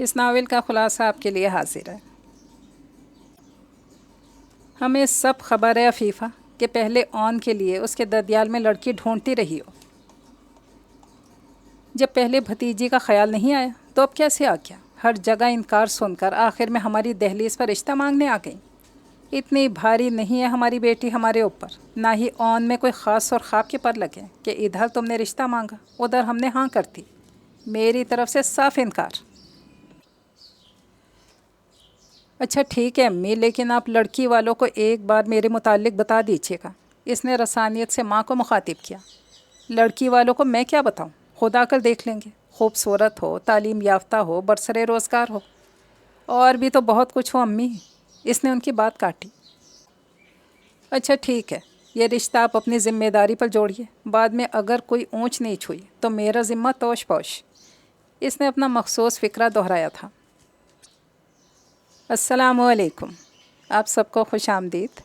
اس novel کا خلاصہ آپ کے لیے حاضر ہے۔ ہمیں سب خبر ہے عفیفہ کہ پہلے آن کے لیے اس کے ددیال میں لڑکی ڈھونڈتی رہی ہو۔ جب پہلے بھتیجی کا خیال نہیں آیا تو اب کیسے آ گیا؟ ہر جگہ انکار سن کر آخر میں ہماری دہلیز پر رشتہ مانگنے آ گئی۔ اتنی بھاری نہیں ہے ہماری بیٹی ہمارے اوپر، نہ ہی آن میں کوئی خاص اور خواب کے پر لگے کہ ادھر تم نے رشتہ مانگا ادھر ہم نے ہاں کرتی۔ میری طرف سے صاف انکار۔ اچھا ٹھیک ہے امی، لیکن آپ لڑکی والوں کو ایک بار میرے متعلق بتا دیجیے گا۔ اس نے رسانیت سے ماں کو مخاطب کیا۔ لڑکی والوں کو میں کیا بتاؤں؟ خود آ کر دیکھ لیں گے۔ خوبصورت ہو، تعلیم یافتہ ہو، برسر روزگار ہو، اور بھی تو بہت کچھ ہو امی۔ اس نے ان کی بات کاٹی۔ اچھا ٹھیک ہے، یہ رشتہ آپ اپنی ذمہ داری پر جوڑیے، بعد میں اگر کوئی اونچ نیچ ہوئی تو میرا ذمہ توش پوش۔ اس نے اپنا مخصوص فکرہ دہرایا تھا۔ السلام علیکم، آپ سب کو خوش آمدید۔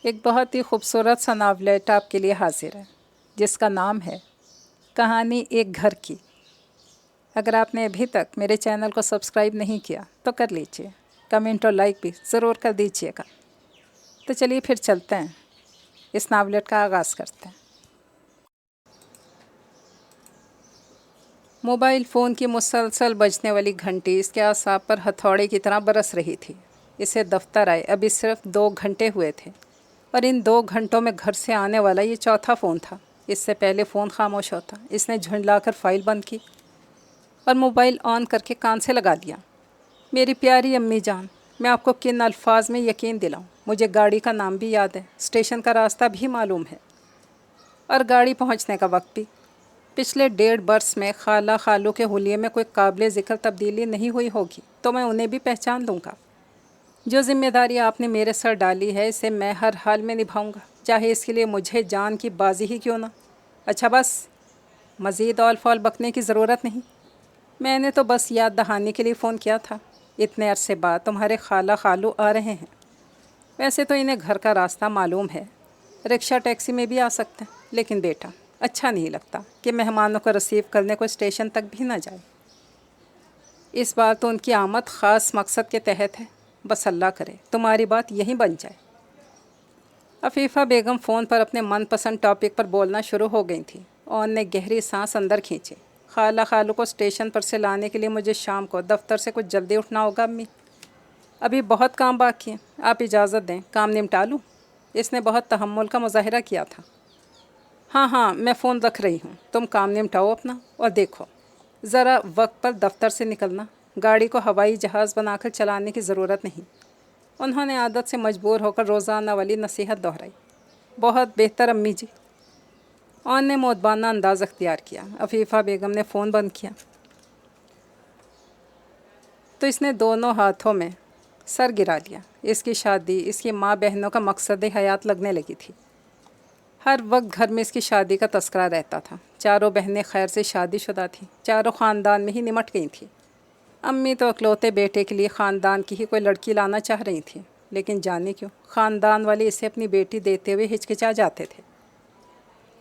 ایک بہت ہی خوبصورت سا ناولٹ آپ کے لیے حاضر ہے، جس کا نام ہے کہانی ایک گھر کی۔ اگر آپ نے ابھی تک میرے چینل کو سبسکرائب نہیں کیا تو کر لیجئے، کمنٹ اور لائک بھی ضرور کر دیجئے گا۔ تو چلیے پھر چلتے ہیں، اس ناولٹ کا آغاز کرتے ہیں۔ موبائل فون کی مسلسل بجنے والی گھنٹی اس کے اعصاب پر ہتھوڑے کی طرح برس رہی تھی۔ اسے دفتر آئے ابھی صرف 2 گھنٹے ہوئے تھے، اور ان 2 گھنٹوں میں گھر سے آنے والا یہ چوتھا فون تھا۔ اس سے پہلے فون خاموش ہوتا۔ اس نے جھنڈلا کر فائل بند کی اور موبائل آن کر کے کان سے لگا لیا۔ میری پیاری امی جان، میں آپ کو کن الفاظ میں یقین دلاؤں؟ مجھے گاڑی کا نام بھی یاد ہے، اسٹیشن کا راستہ بھی معلوم ہے، اور گاڑی پہنچنے کا وقت بھی۔ پچھلے 1.5 برس میں خالہ خالو کے حلیے میں کوئی قابل ذکر تبدیلی نہیں ہوئی ہوگی تو میں انہیں بھی پہچان لوں گا۔ جو ذمہ داری آپ نے میرے سر ڈالی ہے اسے میں ہر حال میں نبھاؤں گا، چاہے اس کے لیے مجھے جان کی بازی ہی کیوں نہ۔ اچھا بس، مزید اول فول بکنے کی ضرورت نہیں۔ میں نے تو بس یاد دہانی کے لیے فون کیا تھا۔ اتنے عرصے بعد تمہارے خالہ خالو آ رہے ہیں۔ ویسے تو انہیں گھر کا راستہ معلوم ہے، رکشہ ٹیکسی میں بھی آ سکتے ہیں، لیکن بیٹا اچھا نہیں لگتا کہ مہمانوں کو ریسیو کرنے کو اسٹیشن تک بھی نہ جائے۔ اس بار تو ان کی آمد خاص مقصد کے تحت ہے، بس اللہ کرے تمہاری بات یہیں بن جائے۔ عفیفہ بیگم فون پر اپنے من پسند ٹاپک پر بولنا شروع ہو گئی تھی۔ اون نے گہری سانس اندر کھینچی۔ خالہ خالو کو اسٹیشن پر سے لانے کے لیے مجھے شام کو دفتر سے کچھ جلدی اٹھنا ہوگا امی۔ ابھی بہت کام باقی ہے، آپ اجازت دیں کام نمٹا لوں؟ اس نے بہت تحمل کا مظاہرہ کیا تھا۔ ہاں میں فون رکھ رہی ہوں، تم کام نمٹاؤ اپنا، اور دیکھو ذرا وقت پر دفتر سے نکلنا۔ گاڑی کو ہوائی جہاز بنا کر چلانے کی ضرورت نہیں۔ انہوں نے عادت سے مجبور ہو کر روزانہ والی نصیحت دہرائی۔ بہت بہتر امی جی۔ اون نے مؤدبانہ انداز اختیار کیا۔ عفیفہ بیگم نے فون بند کیا تو اس نے دونوں ہاتھوں میں سر گرا لیا۔ اس کی شادی اس کی ماں بہنوں کا مقصد حیات لگنے لگی تھی۔ ہر وقت گھر میں اس کی شادی کا تذکرہ رہتا تھا۔ چاروں بہنیں خیر سے شادی شدہ تھیں، چاروں خاندان میں ہی نمٹ گئی تھیں۔ امی تو اکلوتے بیٹے کے لیے خاندان کی ہی کوئی لڑکی لانا چاہ رہی تھیں، لیکن جانے کیوں خاندان والے اسے اپنی بیٹی دیتے ہوئے ہچکچا جاتے تھے۔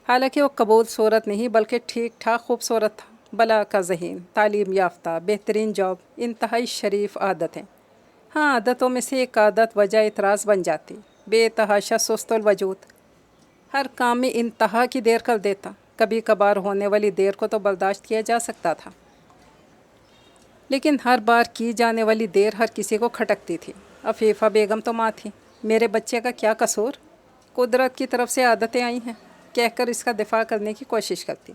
حالانکہ وہ قبول صورت نہیں بلکہ ٹھیک ٹھاک خوبصورت تھا، بلا کا ذہین، تعلیم یافتہ، بہترین جاب، انتہائی شریف عادتیں۔ ہاں، عادتوں میں سے ایک عادت وجہ اعتراض بن جاتی، بے تحاشا سست الوجود، ہر کام میں انتہا کی دیر کر دیتا۔ کبھی کبھار ہونے والی دیر کو تو برداشت کیا جا سکتا تھا، لیکن ہر بار کی جانے والی دیر ہر کسی کو کھٹکتی تھی۔ عفیفہ بیگم تو ماں تھی، میرے بچے کا کیا قصور؟ قدرت کی طرف سے عادتیں آئی ہیں کہہ کر اس کا دفاع کرنے کی کوشش کرتی۔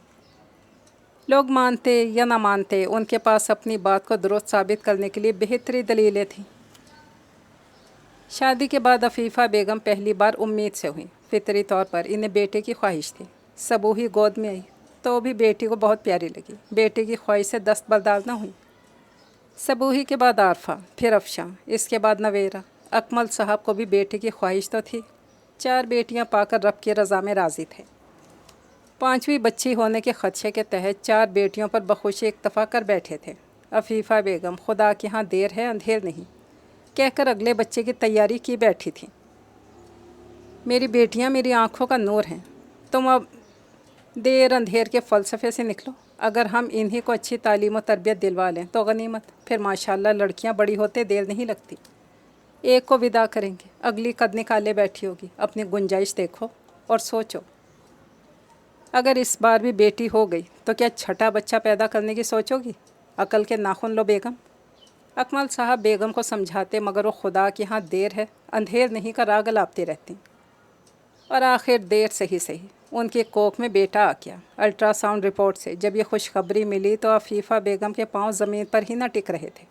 لوگ مانتے یا نہ مانتے، ان کے پاس اپنی بات کو درست ثابت کرنے کے لیے بہتری دلیلیں تھیں۔ شادی کے بعد عفیفہ بیگم پہلی بار امید سے ہوئی۔ فطری طور پر انہیں بیٹے کی خواہش تھی۔ صبوحی گود میں آئی تو بھی بیٹی کو بہت پیاری لگی۔ بیٹے کی خواہش سے دستبردار نہ ہوئی۔ صبوحی کے بعد عارفہ، پھر افشاں، اس کے بعد نویرہ۔ اکمل صاحب کو بھی بیٹے کی خواہش تو تھی۔ 4 بیٹیاں پا کر رب کی رضا میں راضی تھے۔ 5ویں بچی ہونے کے خدشے کے تحت 4 بیٹیوں پر بخوشی اکتفا کر بیٹھے تھے۔ عفیفہ بیگم خدا کے ہاں دیر ہے اندھیر نہیں کہہ کر اگلے بچے کی تیاری کی بیٹھی تھیں۔ میری بیٹیاں میری آنکھوں کا نور ہیں، تم اب دیر اندھیر کے فلسفے سے نکلو۔ اگر ہم انہی کو اچھی تعلیم و تربیت دلوا لیں تو غنیمت، پھر ماشاءاللہ لڑکیاں بڑی ہوتے دیر نہیں لگتی۔ ایک کو ودا کریں گے، اگلی قد نکالے بیٹھی ہوگی۔ اپنی گنجائش دیکھو اور سوچو، اگر اس بار بھی بیٹی ہو گئی تو کیا چھٹا بچہ پیدا کرنے کی سوچو گی؟ عقل کے ناخن لو بیگم۔ اکمل صاحب بیگم کو سمجھاتے مگر وہ خدا کہ ہاں دیر ہے اندھیر نہیں کا راگ الاپتی رہتی، اور آخر دیر صحیح ان کی کوکھ میں بیٹا آ گیا۔ الٹرا ساؤنڈ رپورٹ سے جب یہ خوشخبری ملی تو عفیفہ بیگم کے پاؤں زمین پر ہی نہ ٹک رہے تھے،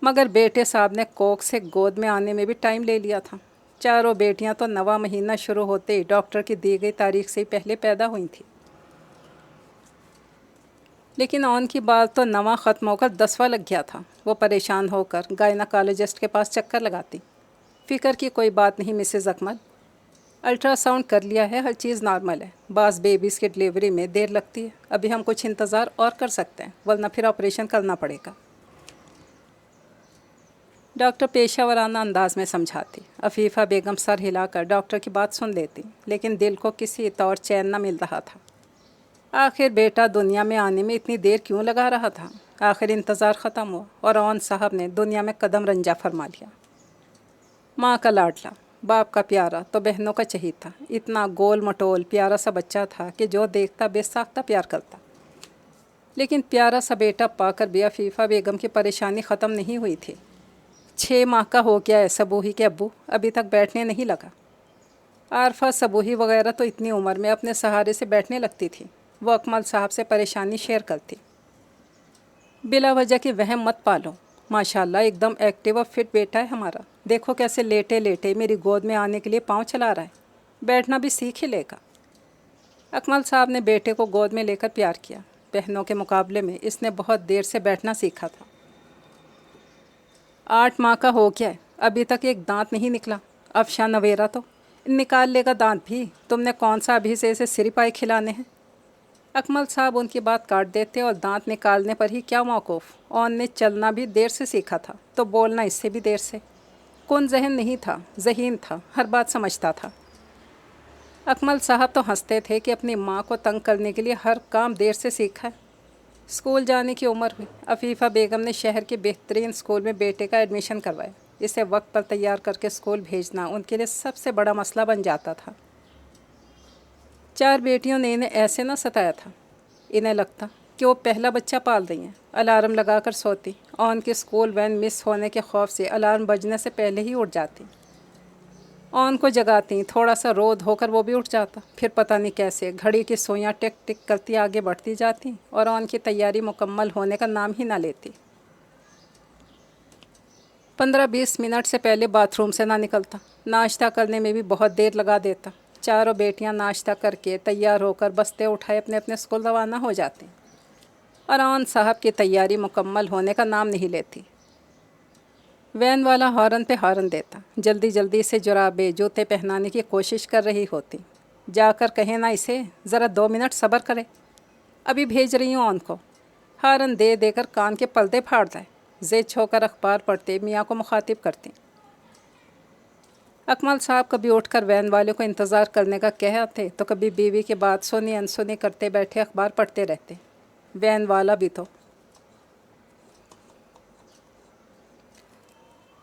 مگر بیٹے صاحب نے کوکھ سے گود میں آنے میں بھی ٹائم لے لیا تھا۔ چاروں بیٹیاں تو نواں مہینہ شروع ہوتے ہی ڈاکٹر کی دی گئی تاریخ سے ہی پہلے پیدا ہوئی تھیں، لیکن ان کی بات تو نواں ختم ہو کر 10واں لگ گیا تھا۔ وہ پریشان ہو کر گائناکالوجسٹ کے پاس چکر لگاتی۔ فکر کی کوئی بات نہیں مسز اکمل، الٹرا ساؤنڈ کر لیا ہے، ہر چیز نارمل ہے، بعض بیبیز کی ڈلیوری میں دیر لگتی ہے، ابھی ہم کچھ انتظار اور کر سکتے ہیں ورنہ پھر آپریشن کرنا پڑے گا۔ ڈاکٹر پیشہ ورانہ انداز میں سمجھاتی۔ عفیفہ بیگم سر ہلا کر ڈاکٹر کی بات سن لیتی، لیکن دل کو کسی طور چین نہ مل رہا تھا۔ آخر بیٹا دنیا میں آنے میں اتنی دیر کیوں لگا رہا تھا؟ آخر انتظار ختم ہوا اور اون صاحب نے دنیا میں قدم رنجا فرما لیا۔ ماں کا لاڈلا، باپ کا پیارا تو بہنوں کا چہیتا، اتنا گول مٹول پیارا سا بچہ تھا کہ جو دیکھتا بے ساختہ پیار کرتا۔ لیکن پیارا سا بیٹا پا کر بھی عفیفہ بیگم کی پریشانی ختم نہیں ہوئی تھی۔ 6 ماہ کا ہو گیا ہے صبوحی کے ابو ابھی تک بیٹھنے نہیں لگا۔ عارفہ صبوحی وغیرہ تو اتنی عمر میں اپنے سہارے سے بیٹھنے لگتی تھی۔ وہ اکمل صاحب سے پریشانی شیئر کرتی۔ بلا وجہ کی وہم مت پالو، ماشاءاللہ ایک دم ایکٹیو اور فٹ بیٹا ہے ہمارا، دیکھو کیسے لیٹے لیٹے میری گود میں آنے کے لیے پاؤں چلا رہا ہے، بیٹھنا بھی سیکھ ہی لے گا۔ اکمل صاحب نے بیٹے کو گود میں لے کر پیار کیا۔ بہنوں کے مقابلے میں اس نے بہت دیر سے بیٹھنا سیکھا تھا۔ 8 ماہ کا ہو گیا ہے، ابھی تک ایک دانت نہیں نکلا۔ افشاں نویرا تو نکال لے گا دانت بھی، تم نے کون سا ابھی سے اسے سری پائے کھلانے ہیں؟ اکمل صاحب ان کی بات کاٹ دیتے اور دانت نکالنے پر ہی کیا موقوف، اون نے چلنا بھی دیر سے سیکھا تھا تو بولنا اس سے بھی دیر سے۔ کون ذہن نہیں تھا، ذہین تھا، ہر بات سمجھتا تھا۔ اکمل صاحب تو ہنستے تھے کہ اپنی ماں کو تنگ کرنے کے لیے ہر کام دیر سے سیکھا ہے۔ اسکول جانے کی عمر ہوئی، عفیفہ بیگم نے شہر کے بہترین اسکول میں بیٹے کا ایڈمیشن کروایا۔ اسے وقت پر تیار کر کے اسکول بھیجنا ان کے لیے سب سے بڑا مسئلہ بن جاتا تھا۔ 4 بیٹیوں نے انہیں ایسے نہ ستایا تھا، انہیں لگتا کہ وہ پہلا بچہ پال رہی ہیں۔ الارم لگا کر سوتی اور ان کی اسکول وین مس ہونے کے خوف سے الارم بجنے سے پہلے ہی اٹھ جاتی۔ اون کو جگاتی، تھوڑا سا رو دھو کر وہ بھی اٹھ جاتا، پھر پتہ نہیں کیسے گھڑی کی سوئیاں ٹک ٹک کرتی آگے بڑھتی جاتی اور اون کی تیاری مکمل ہونے کا نام ہی نہ لیتی۔ 15-20 منٹ سے پہلے باتھ روم سے نہ نکلتا، ناشتہ کرنے میں بھی بہت دیر لگا دیتا۔ چاروں بیٹیاں ناشتہ کر کے تیار ہو کر بستے اٹھائے اپنے اپنے اسکول روانہ ہو جاتے، اور اون صاحب کی تیاری مکمل ہونے کا نام نہیں لیتی۔ وین والا ہارن پہ ہارن دیتا، جلدی جلدی سے جرابے جوتے پہنانے کی کوشش کر رہی ہوتی۔ جا کر کہیں نہ اسے ذرا 2 منٹ صبر کرے، ابھی بھیج رہی ہوں اون کو۔ ہارن دے دے کر کان کے پردے پھاڑ دائے، زیچ ہو کر اخبار پڑھتے میاں کو مخاطب کرتی۔ اکمل صاحب کبھی اٹھ کر وین والے کو انتظار کرنے کا کہہ آتے تو کبھی بیوی کے بات سنی انسنی کرتے بیٹھے اخبار پڑھتے رہتے۔ وین والا بھی تو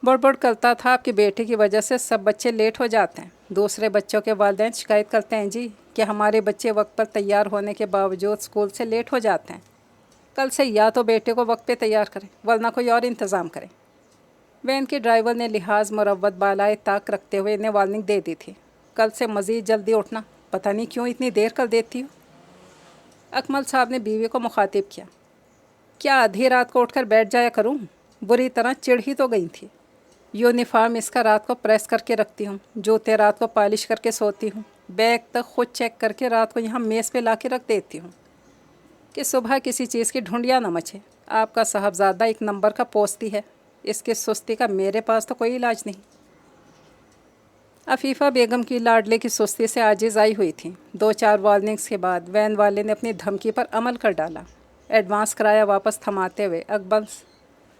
بڑبڑ کرتا تھا، آپ کے بیٹے کی وجہ سے سب بچے لیٹ ہو جاتے ہیں۔ دوسرے بچوں کے والدین شکایت کرتے ہیں جی کہ ہمارے بچے وقت پر تیار ہونے کے باوجود اسکول سے لیٹ ہو جاتے ہیں۔ کل سے یا تو بیٹے کو وقت پہ تیار کریں ورنہ کوئی اور انتظام کریں۔ وین کے ڈرائیور نے لحاظ مروت بالائے طاق رکھتے ہوئے انہیں وارننگ دے دی تھی، کل سے مزید جلدی اٹھنا، پتہ نہیں کیوں اتنی دیر کر دیتی ہو۔ اکمل صاحب نے بیوی کو مخاطب کیا، کیا آدھی رات کو اٹھ کر بیٹھ جایا کروں؟ بری طرح چڑ ہی تو گئی تھی۔ یونیفارم اس کا رات کو پریس کر کے رکھتی ہوں، جوتے رات کو پالش کر کے سوتی ہوں، بیگ تک خود چیک کر کے رات کو یہاں میز پہ لا کے رکھ دیتی ہوں کہ صبح کسی چیز کی ڈھونڈیاں نہ مچے۔ آپ کا صاحبزادہ 1 نمبر کا پوستی ہے، اس کی سستی کا میرے پاس تو کوئی علاج نہیں۔ عفیفہ بیگم کی لاڈلے کی سستی سے عاجز آئی ہوئی تھی۔ 2-4 وارننگز کے بعد وین والے نے اپنی دھمکی پر عمل کر ڈالا۔ ایڈوانس کرایہ واپس تھماتے ہوئے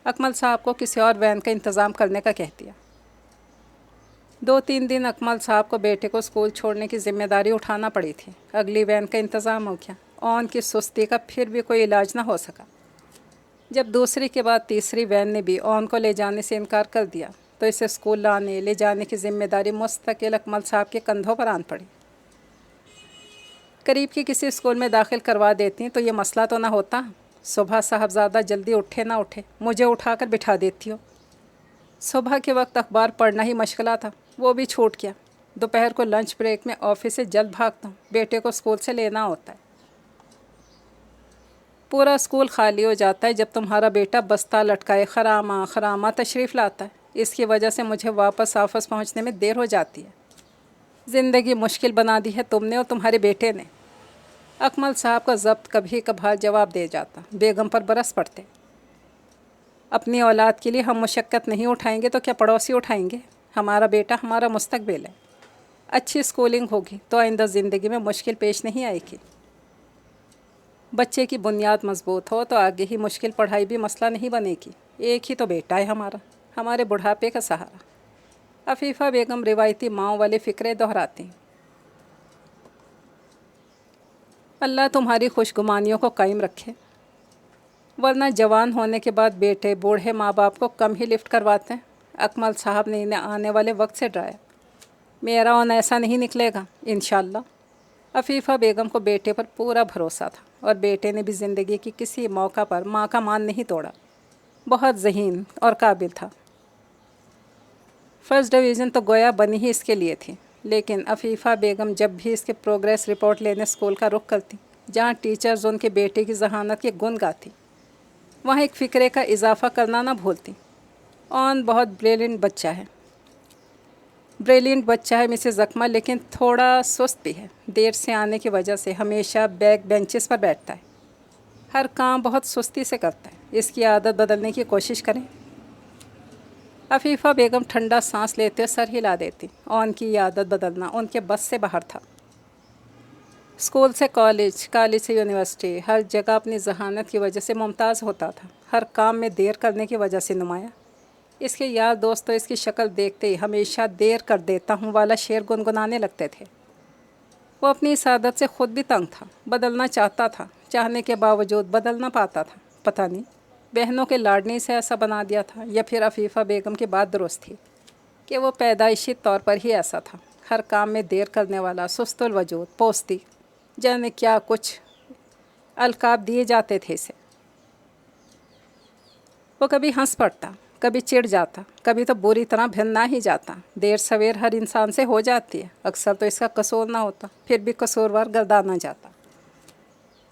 اکمل صاحب کو کسی اور وین کا انتظام کرنے کا کہہ دیا۔ 2-3 دن اکمل صاحب کو بیٹے کو اسکول چھوڑنے کی ذمہ داری اٹھانا پڑی تھی۔ اگلی وین کا انتظام ہو گیا ऑन की सुस्ती का फिर भी कोई इलाज ना हो सका। जब दूसरी के बाद तीसरी वैन ने भी ऑन को ले जाने से इनकार कर दिया तो इसे स्कूल लाने ले जाने की जिम्मेदारी मुस्तकिल अकमल साहब के कंधों पर आन पड़ी। करीब के किसी स्कूल में दाखिल करवा देती तो ये मसला तो ना होता। सुबह साहबजादा जल्दी उठे ना उठे मुझे उठाकर बिठा देती हो। सुबह के वक्त अखबार पढ़ना ही मशगला था, वो भी छूट गया। दोपहर को लंच ब्रेक में ऑफिस से जल्द भागता हूँ, बेटे को स्कूल से लेना होता है। पूरा स्कूल खाली हो जाता है जब तुम्हारा बेटा बस्ता लटकाए खरामा खरामा तशरीफ़ लाता है। इसकी वजह से मुझे वापस ऑफिस पहुँचने में देर हो जाती है। ज़िंदगी मुश्किल बना दी है तुमने और तुम्हारे बेटे ने। अकमल साहब का ज़ब्त कभी कभार जवाब दे जाता, बेगम पर बरस पड़ते। अपनी औलाद के लिए हम मुशक्क़त नहीं उठाएंगे तो क्या पड़ोसी उठाएंगे? हमारा बेटा हमारा मुस्तकबिल है। अच्छी स्कूलिंग होगी तो आइंदा ज़िंदगी में मुश्किल पेश नहीं आएगी। बच्चे की बुनियाद मजबूत हो तो आगे ही मुश्किल पढ़ाई भी मसला नहीं बनेगी। एक ही तो बेटा है हमारा, हमारे बुढ़ापे का सहारा। अफीफ़ा बेगम रिवायती माँओं वाले फ़िक्रे दोहराती। अल्लाह तुम्हारी खुशगुमानियों को कायम रखे, वरना जवान होने के बाद बेटे बूढ़े माँ बाप को कम ही लिफ्ट करवाते हैं। अकमल साहब ने इन्हें आने वाले वक्त से डराया। मेरा ऑन ऐसा नहीं निकलेगा इंशाअल्लाह। अफीफ़ा बेगम को बेटे पर पूरा भरोसा था और बेटे ने भी ज़िंदगी की किसी मौका पर माँ का मान नहीं तोड़ा। बहुत ज़हीन और काबिल था। फर्स्ट डिवीज़न तो गोया बनी ही इसके लिए थी, लेकिन अफीफ़ा बेगम जब भी इसके प्रोग्रेस रिपोर्ट लेने स्कूल का रुख करती, जहाँ टीचर्स उनके बेटे की जहानत के गुण गाती, वहाँ एक फ़िक्रे का इजाफ़ा करना ना भूलती। ऑन बहुत ब्रिलियंट बच्चा है मिसेस अकमल, लेकिन थोड़ा सुस्त भी है। देर से आने की वजह से हमेशा बैक बेंचेस पर बैठता है। हर काम बहुत सुस्ती से करता है। इसकी आदत बदलने की कोशिश करें। अफीफ़ा बेगम ठंडा सांस लेते सर हिला देती। ऑन की ये आदत बदलना उनके बस से बाहर था। स्कूल से कॉलेज, कॉलेज से यूनिवर्सिटी, हर जगह अपनी जहानत की वजह से मुमताज़ होता था। हर काम में देर करने की वजह से नुमाया। इसके यार दोस्त तो इसकी शक्ल देखते ही हमेशा देर कर देता हूँ वाला शेर गुनगुनाने लगते थे। वो अपनी इस आदत से ख़ुद भी तंग था। बदलना चाहता था, चाहने के बावजूद बदल ना पाता था। पता नहीं बहनों के लाडने से ऐसा बना दिया था या फिर अफीफ़ा बेगम की बात दुरुस्त थी कि वो पैदाइशी तौर पर ही ऐसा था। हर काम में देर करने वाला, सुस्तुल वजूद, पोस्ती, जाने क्या कुछ अलकाब दिए जाते थे इसे। वो कभी हंस पड़ता, कभी चिढ़ जाता, कभी तो बुरी तरह भिन्न ही जाता। देर सवेर हर इंसान से हो जाती है। अक्सर तो इसका कसूर ना होता, फिर भी कसूरवार गर्दाना जाता।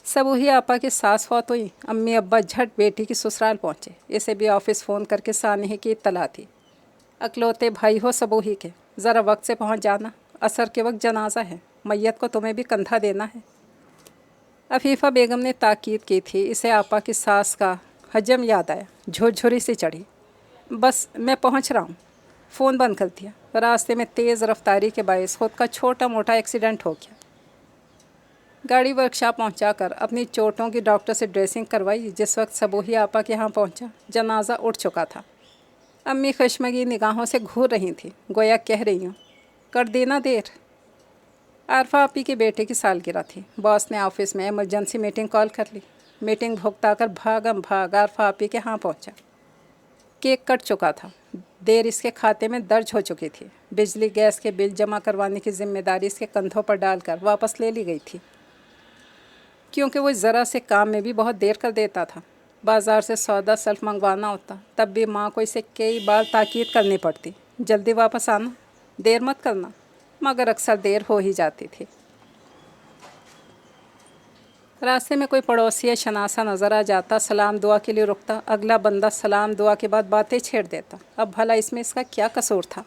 सबूही आपा की सास फौत हुई। अम्मी अब्बा झट बेटी की ससुराल पहुँचे। इसे भी ऑफिस फ़ोन करके सानही की इत्तला थी। अकलौते भाई हो सबूही के, ज़रा वक्त से पहुँच जाना, असर के वक्त जनाजा है, मैयत को तुम्हें भी कंधा देना है। अफीफ़ा बेगम ने ताकीद की थी। इसे आपा की सास का हजम याद आया, झुरझुरी सी चढ़ी। बस मैं पहुँच रहा हूँ। फ़ोन बंद कर दिया। रास्ते में तेज़ रफ्तारी के बायस खुद का छोटा मोटा एक्सीडेंट हो गया। गाड़ी वर्कशॉप पहुंचाकर अपनी चोटों की डॉक्टर से ड्रेसिंग करवाई। जिस वक्त सबूही आपा के यहाँ पहुंचा, जनाजा उठ चुका था। अम्मी खशमगी निगाहों से घूर रही थी, गोया कह रही हूँ, कर देना देर। आरफा आपी के बेटे की सालगिरह थी। बॉस ने ऑफिस में इमरजेंसी मीटिंग कॉल कर ली। मीटिंग भुगता कर भागम भाग आरफा आपी के यहाँ पहुँचा। केक कट चुका था। देर इसके खाते में दर्ज हो चुकी थी। बिजली गैस के बिल जमा करवाने की जिम्मेदारी इसके कंधों पर डालकर वापस ले ली गई थी, क्योंकि वो ज़रा से काम में भी बहुत देर कर देता था। बाज़ार से सौदा सल्फ मंगवाना होता, तब भी माँ को इसे कई बार ताकीद करनी पड़ती, जल्दी वापस आना, देर मत करना, मगर अक्सर देर हो ही जाती थी। रास्ते में कोई पड़ोसी या शनासा नज़र आ जाता, सलाम दुआ के लिए रुकता। अगला बंदा सलाम दुआ के बाद बातें छेड़ देता। अब भला इसमें इसका क्या कसूर था?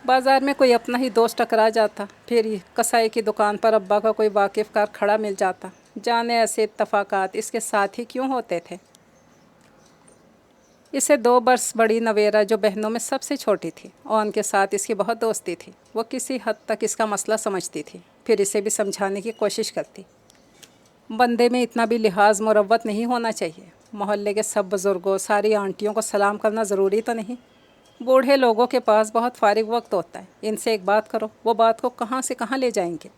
बाज़ार में कोई अपना ही दोस्त टकरा जाता, फिर कसाई की दुकान पर अब्बा का कोई वाकिफ़कार खड़ा मिल जाता। जाने ऐसे इत्तफ़ाक़ात इसके साथ ही क्यों होते थे। इसे 2 बरस बड़ी नवेरा, जो बहनों में सबसे छोटी थी, और उनके साथ इसकी बहुत दोस्ती थी। वो किसी हद तक इसका मसला समझती थी, फिर इसे भी समझाने की कोशिश करती। बंदे में इतना भी लिहाज मुरव्वत नहीं होना चाहिए। मोहल्ले के सब बुज़ुर्गों, सारी आंटियों को सलाम करना ज़रूरी तो नहीं। बूढ़े लोगों के पास बहुत फारिग वक्त होता है। इनसे एक बात करो, वो बात को कहाँ से कहाँ ले जाएंगे।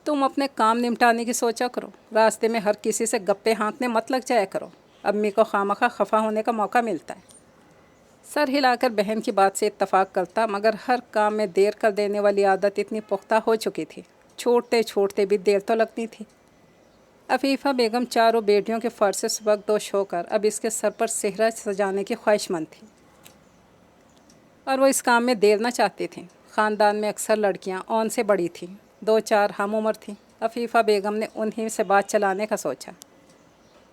तुम अपने काम निपटाने की सोचा करो, रास्ते में हर किसी से गप्पे हाँकने मत लग जाया करो, अम्मी को खामखा खफा होने का मौका मिलता है। सर हिलाकर बहन की बात से इत्तफाक करता, मगर हर काम में देर कर देने वाली आदत इतनी पुख्ता हो चुकी थी, छूटते छूटते भी देर तो लगती थी। अफीफ़ा बेगम चारों बेटियों के फ़र्ज से सबकदोश होकर अब इसके सर पर सेहरा सजाने की ख्वाहिशमंद थी, और वो इस काम में देर न चाहती थी। ख़ानदान में अक्सर लड़कियां ओन से बड़ी थीं, 2-4 हम उम्र थीं। अफीफ़ा बेगम ने उन्हीं से बात चलाने का सोचा।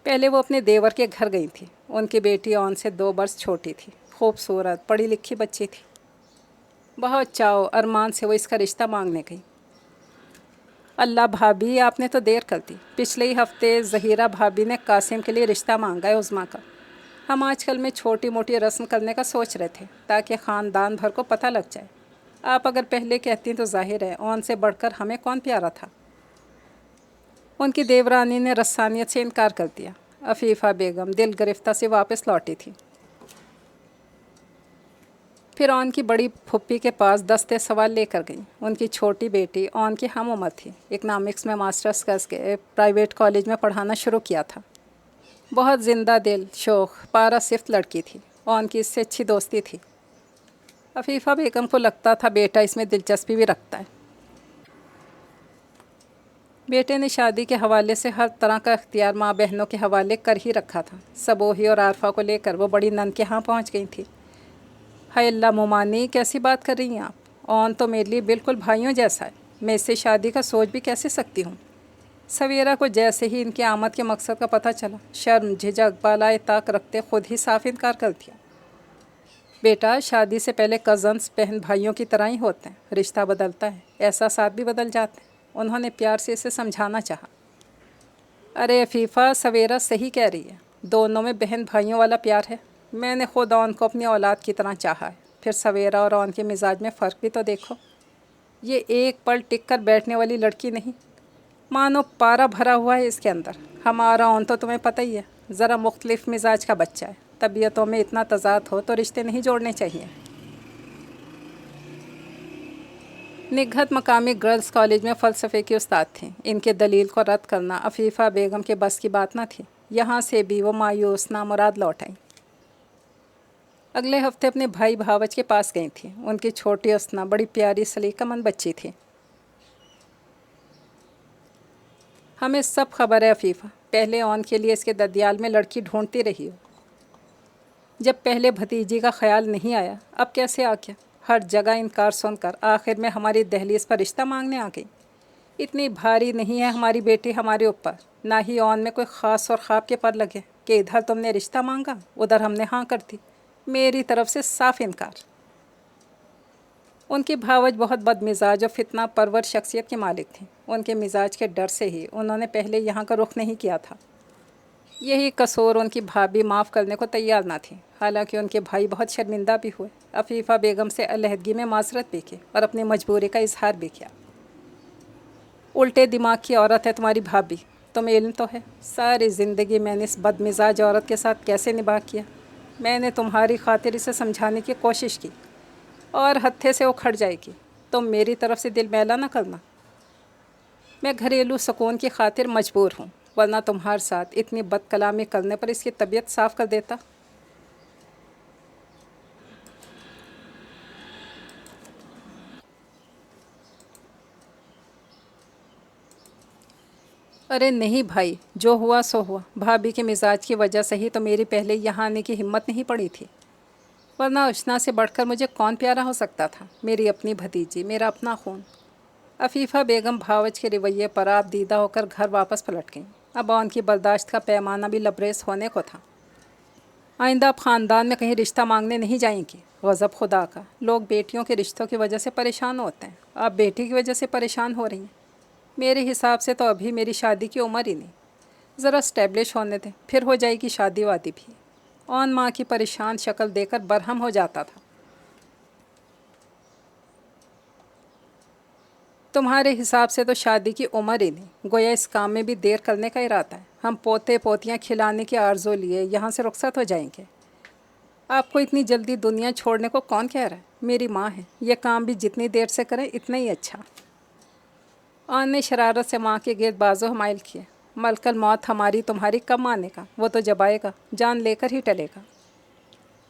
पहले वो अपने देवर के घर गई थी। उनकी बेटी ओन से 2 बरस छोटी थी, खूबसूरत पढ़ी लिखी बच्ची थी। बहुत चाव अरमान से वो इसका रिश्ता मांगने गई। अल्लाह भाभी, आपने तो देर कर दी। पिछले ही हफ्ते ज़हीरा भाभी ने कासिम के लिए रिश्ता मांगा है उज़्मा का। हम आजकल में छोटी मोटी रस्म करने का सोच रहे थे ताकि ख़ानदान भर को पता लग जाए। आप अगर पहले कहती तो जाहिर है ओन से बढ़कर हमें कौन प्यारा था। उनकी देवरानी ने रस्सानियत से इनकार कर दिया। अफीफ़ा बेगम दिल गिरफ्ता से वापस लौटी थी। फिर ओन की बड़ी फुप्पी के पास दस्ते सवाल लेकर गई। उनकी छोटी बेटी ओन की हम उम्र थी, इकनॉमिक्स में मास्टर्स करके प्राइवेट कॉलेज में पढ़ाना शुरू किया था। बहुत जिंदा दिल, शौक, पारा सिफ्त लड़की थी। ओन की इससे अच्छी दोस्ती थी। अफीफ़ा बेगम को लगता था बेटा इसमें दिलचस्पी भी रखता है। बेटे ने शादी के हवाले से हर तरह का इख्तियार माँ बहनों के हवाले कर ही रखा था। सबोही और आरफा को लेकर वो बड़ी नंद के यहाँ पहुँच गई थी। हाय अल्लाह मोमानी, कैसी बात कर रही हैं आप? ओन तो मेरे लिए बिल्कुल भाइयों जैसा है। मैं इससे शादी का सोच भी कैसे सकती हूँ? सवेरा को जैसे ही इनकी आमद के मकसद का पता चला, शर्म झिझक बालाए ताक रखते खुद ही साफ इनकार कर दिया। बेटा, शादी से पहले कज़न्स बहन भाइयों की तरह ही होते हैं। रिश्ता बदलता है, एहसासात भी बदल जाते हैं। उन्होंने प्यार से इसे समझाना चाहा। अरे अफीफ़ा, सवेरा सही कह रही है। दोनों में बहन भाइयों वाला प्यार है। मैंने खुद ओन को अपनी औलाद की तरह चाहा है। फिर सवेरा और ओन के मिजाज में फ़र्क भी तो देखो। ये एक पल टिक कर बैठने वाली लड़की नहीं, मानो पारा भरा हुआ है इसके अंदर। हमारा ओन तो तुम्हें पता ही है, ज़रा मुख्तलिफ मिजाज का बच्चा है। तबीयतों में इतना तज़ाद हो तो रिश्ते नहीं जोड़ने चाहिए। निघत मकामी गर्ल्स कॉलेज में फ़लसफ़े की उस्ताद थीं। इनके दलील को रद्द करना अफीफ़ा बेगम के बस की बात न थी। यहाँ से भी वो मायूस नामुराद लौट आई। अगले हफ्ते अपने भाई भावच के पास गई थी। उनकी छोटी उसना बड़ी प्यारी सलीकामंद बच्ची थी। हमें सब खबर है अफीफ़ा, पहले ओन के लिए इसके ददियाल में लड़की ढूंढती रही हो। जब पहले भतीजी का ख्याल नहीं आया, अब कैसे आ गया? हर जगह इनकार सुनकर आखिर में हमारी दहलीज पर रिश्ता मांगने आ गई। इतनी भारी नहीं है हमारी बेटी हमारे ऊपर, ना ही ओन में कोई ख़ास और ख्वाब के पर लगे कि इधर तुमने रिश्ता मांगा, उधर हमने हाँ कर दी। मेरी तरफ से साफ इनकार। उनकी भावज बहुत बदमिजाज और फितना परवर शख्सियत के मालिक थी। उनके मिजाज के डर से ही उन्होंने पहले यहाँ का रुख नहीं किया था। यही कसूर उनकी भाभी माफ़ करने को तैयार ना थी। हालांकि उनके भाई बहुत शर्मिंदा भी हुए। अफीफ़ा बेगम से अलहदगी में माजरत भी की और अपनी मजबूरी का इजहार भी किया। उल्टे दिमाग की औरत है तुम्हारी भाभी, तुम्हें इल्म तो है। सारी ज़िंदगी मैंने इस बदमिजाज औरत के साथ कैसे निभाह किया। मैंने तुम्हारी खातिर इसे समझाने की कोशिश की और हत्थे से उखड़ जाएगी। तुम मेरी तरफ से दिल मैला ना करना। मैं घरेलू सुकून की खातिर मजबूर हूँ, वरना तुम्हारे साथ इतनी बदकलामी करने पर इसकी तबीयत साफ़ कर देता। अरे नहीं भाई, जो हुआ सो हुआ। भाभी के मिजाज की वजह से ही तो मेरी पहले यहाँ आने की हिम्मत नहीं पड़ी थी, वरना उष्णा से बढ़कर मुझे कौन प्यारा हो सकता था। मेरी अपनी भतीजी, मेरा अपना खून। अफीफ़ा बेगम भावच के रवैये पर आप दीदा होकर घर वापस पलट गईं। अब उनकी बर्दाश्त का पैमाना भी लबरेज होने को था। आइंदा आप ख़ानदान में कहीं रिश्ता मांगने नहीं जाएंगी। गज़ब खुदा का, लोग बेटियों के रिश्तों की वजह से परेशान होते हैं, आप बेटी की वजह से परेशान हो रही हैं। मेरे हिसाब से तो अभी मेरी शादी की उम्र ही नहीं। ज़रा स्टैब्लिश होने दें, फिर हो जाएगी शादी वादी भी। ओन माँ की परेशान शक्ल देखकर बरहम हो जाता था। तुम्हारे हिसाब से तो शादी की उम्र ही नहीं, गोया इस काम में भी देर करने का इरादा है। हम पोते पोतियाँ खिलाने की आरज़ू लिए यहाँ से रुखसत हो जाएंगे। आपको इतनी जल्दी दुनिया छोड़ने को कौन कह रहा है? मेरी माँ है, ये काम भी जितनी देर से करें इतना ही अच्छा। ऑन ने शरारत से माँ के गिर्द बाजू हमाइल किए। मलकल मौत हमारी तुम्हारी कब माने का, वो तो जब आएगा जान लेकर ही टलेगा।